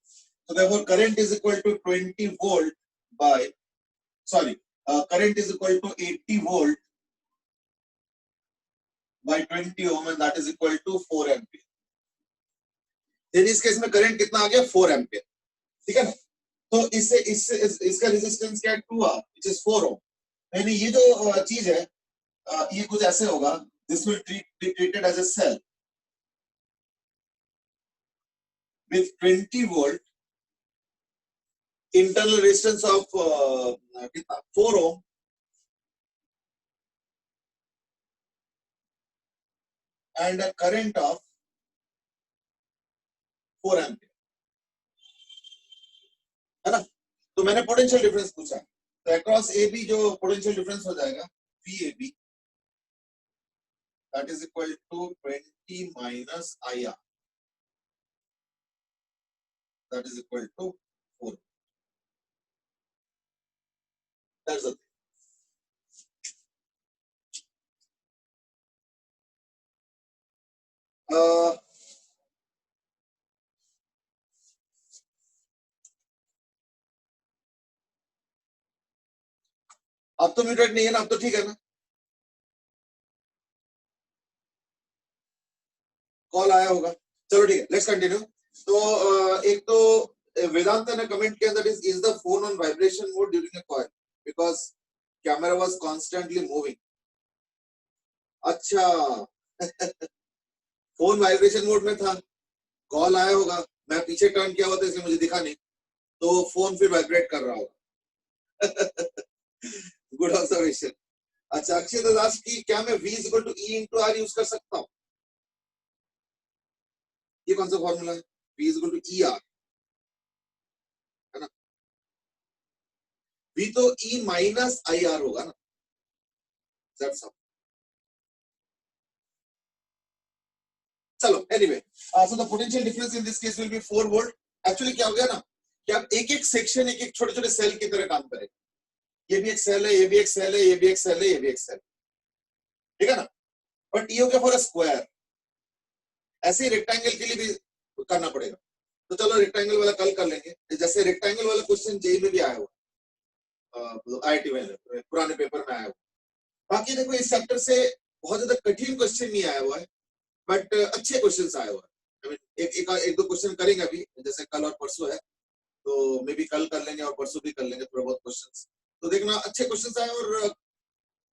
So therefore current is equal to 20 volt by, current is equal to 80 volt by 20 ohm and that is equal to 4 ampere. then इस case में current कितना आ गया 4 ampere. ठीक है ना. तो इसका resistance क्या है 2R which is 4 ohm. यानी ये जो चीज है ये कुछ ऐसे होगा. This will be treated as a cell with 20 volt internal resistance of 4 ohm and a current of 4 ampere. है ना. तो मैंने पोटेंशियल डिफरेंस पूछा. तो अक्रॉस ए बी जो पोटेंशियल डिफरेंस हो जाएगा VAB that is equal to 20 minus IR that is equal to 4. That's the thing. अब तो म्यूटेड नहीं है ना. अब तो ठीक है ना. कॉल आया होगा. चलो ठीक है. Let's continue. तो एक तो वेदांत ने कमेंट किया that is the phone on vibration mode during a call because camera was constantly moving. अच्छा. फोन वाइब्रेशन मोड में था. कॉल आया होगा. मैं पीछे टर्न किया हुआ था इसलिए मुझे दिखा नहीं. तो फोन फिर वाइब्रेट कर रहा होगा. Good observation. अच्छा. अक्षय दास की क्या मैं V equal to E into R use कर सकता हूँ. ये कौन सा फॉर्मूला है. V इक्वल टू ER है ना. V तो E माइनस IR होगा ना. That's all. चलो anyway. So the potential difference in this case will be 4 volt. Actually क्या हो गया ना कि आप एक एक सेक्शन एक एक छोटे छोटे सेल की तरह काम करेंगे. ये भी एक सेल है, ये भी एक सेल है, ये भी एक सेल है, ये भी एक सेल. ठीक है ना. बट ये हो गया फॉर अ स्क्वायर. ऐसे ही रेक्टेंगल के लिए भी करना पड़ेगा. तो चलो रेक्टेंगल वाला कल कर लेंगे. जैसे रेक्टेंगल वाला क्वेश्चन जेई में भी आया हुआ, आईआईटी में पुराने पेपर में आया हुआ. बाकी देखो इस चैप्टर से बहुत ज्यादा कठिन क्वेश्चन नहीं आया हुआ है बट अच्छे क्वेश्चंस आए हुए हैं. एक दो क्वेश्चन करेंगे अभी जैसे कल और परसों है तो मे बी कल कर लेंगे और परसों भी कर लेंगे थोड़ा बहुत क्वेश्चंस. तो देखना अच्छे क्वेश्चंस आए और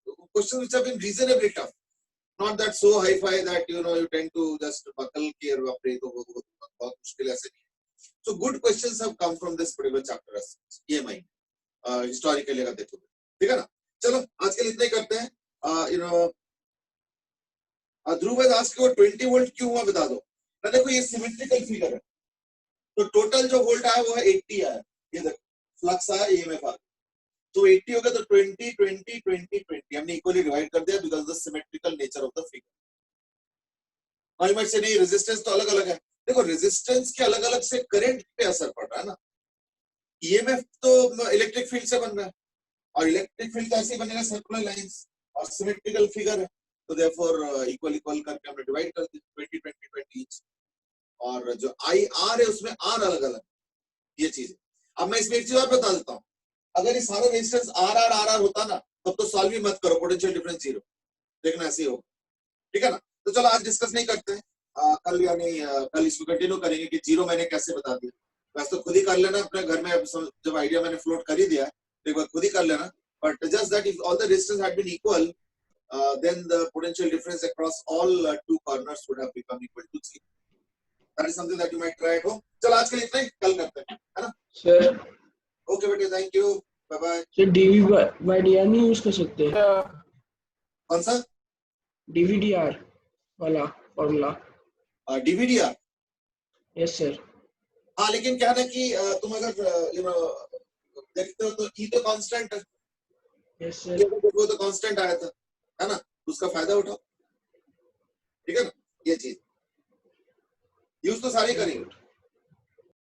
questions which have been reasonably tough. Not that so high-fi that you tend to just buckle के बाप रे तो बहुत मुश्किल ऐसे नहीं. So good questions have come from this particular chapter as EMI historically अगर देखो. ठीक है ना. चलो आज के लिए इतना ही करते हैं. ध्रुव दास को 20 वोल्ट क्यों हुआ बता दो. ना देखो ये सिमेट्रिकल फिगर है तो टोटल जो वोल्ट आया वो है 80 आया. ये देखो फ्लक्स आया EMF आ. तो 80 हो गया तो 20 20 20 20 हमने इक्वली डिवाइड कर दिया because the symmetrical nature of the figure. और मैं से नहीं रेजिस्टेंस तो अलग अलग है. देखो रेजिस्टेंस के अलग अलग से करंट पे असर पड़ रहा है ना. EMF तो इलेक्ट्रिक फील्ड से बन रहा है और इलेक्ट्रिक फील्ड कैसे बनेगा सर्कुलर लाइंस और सिमेट्रिकल फिगर है. तो देयरफॉर इक्वल इक्वल करके हमने डिवाइड कर दिया 20 20 20 ईच. और जो IR है उसमें R अलग अलग ये चीज. अब मैं इसमें एक चीज और बता देता हूँ. अगर ये सारा रेजिस्टेंस RR होता ना तब तो सॉल्व ही मत करो. Potential difference 0. देखना ऐसे ही होगा. ठीक है ना. तो चलो आज डिस्कस नहीं करते हैं. कल यानी कल इसको कंटिन्यू करेंगे कि 0 मैंने कैसे बता दिया. वैसे तो खुद ही कर लेना अपने घर में. जब आइडिया मैंने फ्लोट कर ही दिया तो एक बार खुद ही कर लेना. But just that if all the resistance had been equal then the potential difference across all two corners would have become equal to 0. That is something that you might try at home. चलो आज के लिए इतना ही. कल करते हैं है ना सर. ओके बेटे thank you bye bye. Sir DV/DR नहीं यूज कर सकते. कौन सा DVDR वाला फॉर्मूला. DVDR. Yes sir. हाँ लेकिन क्या है ना कि तुम अगर देखते हो तो E तो कांस्टेंट है. Yes sir. वो तो कांस्टेंट आया था है ना. उसका फायदा उठाओ. ठीक है ना. ये चीज यूज तो सारे करेंगे.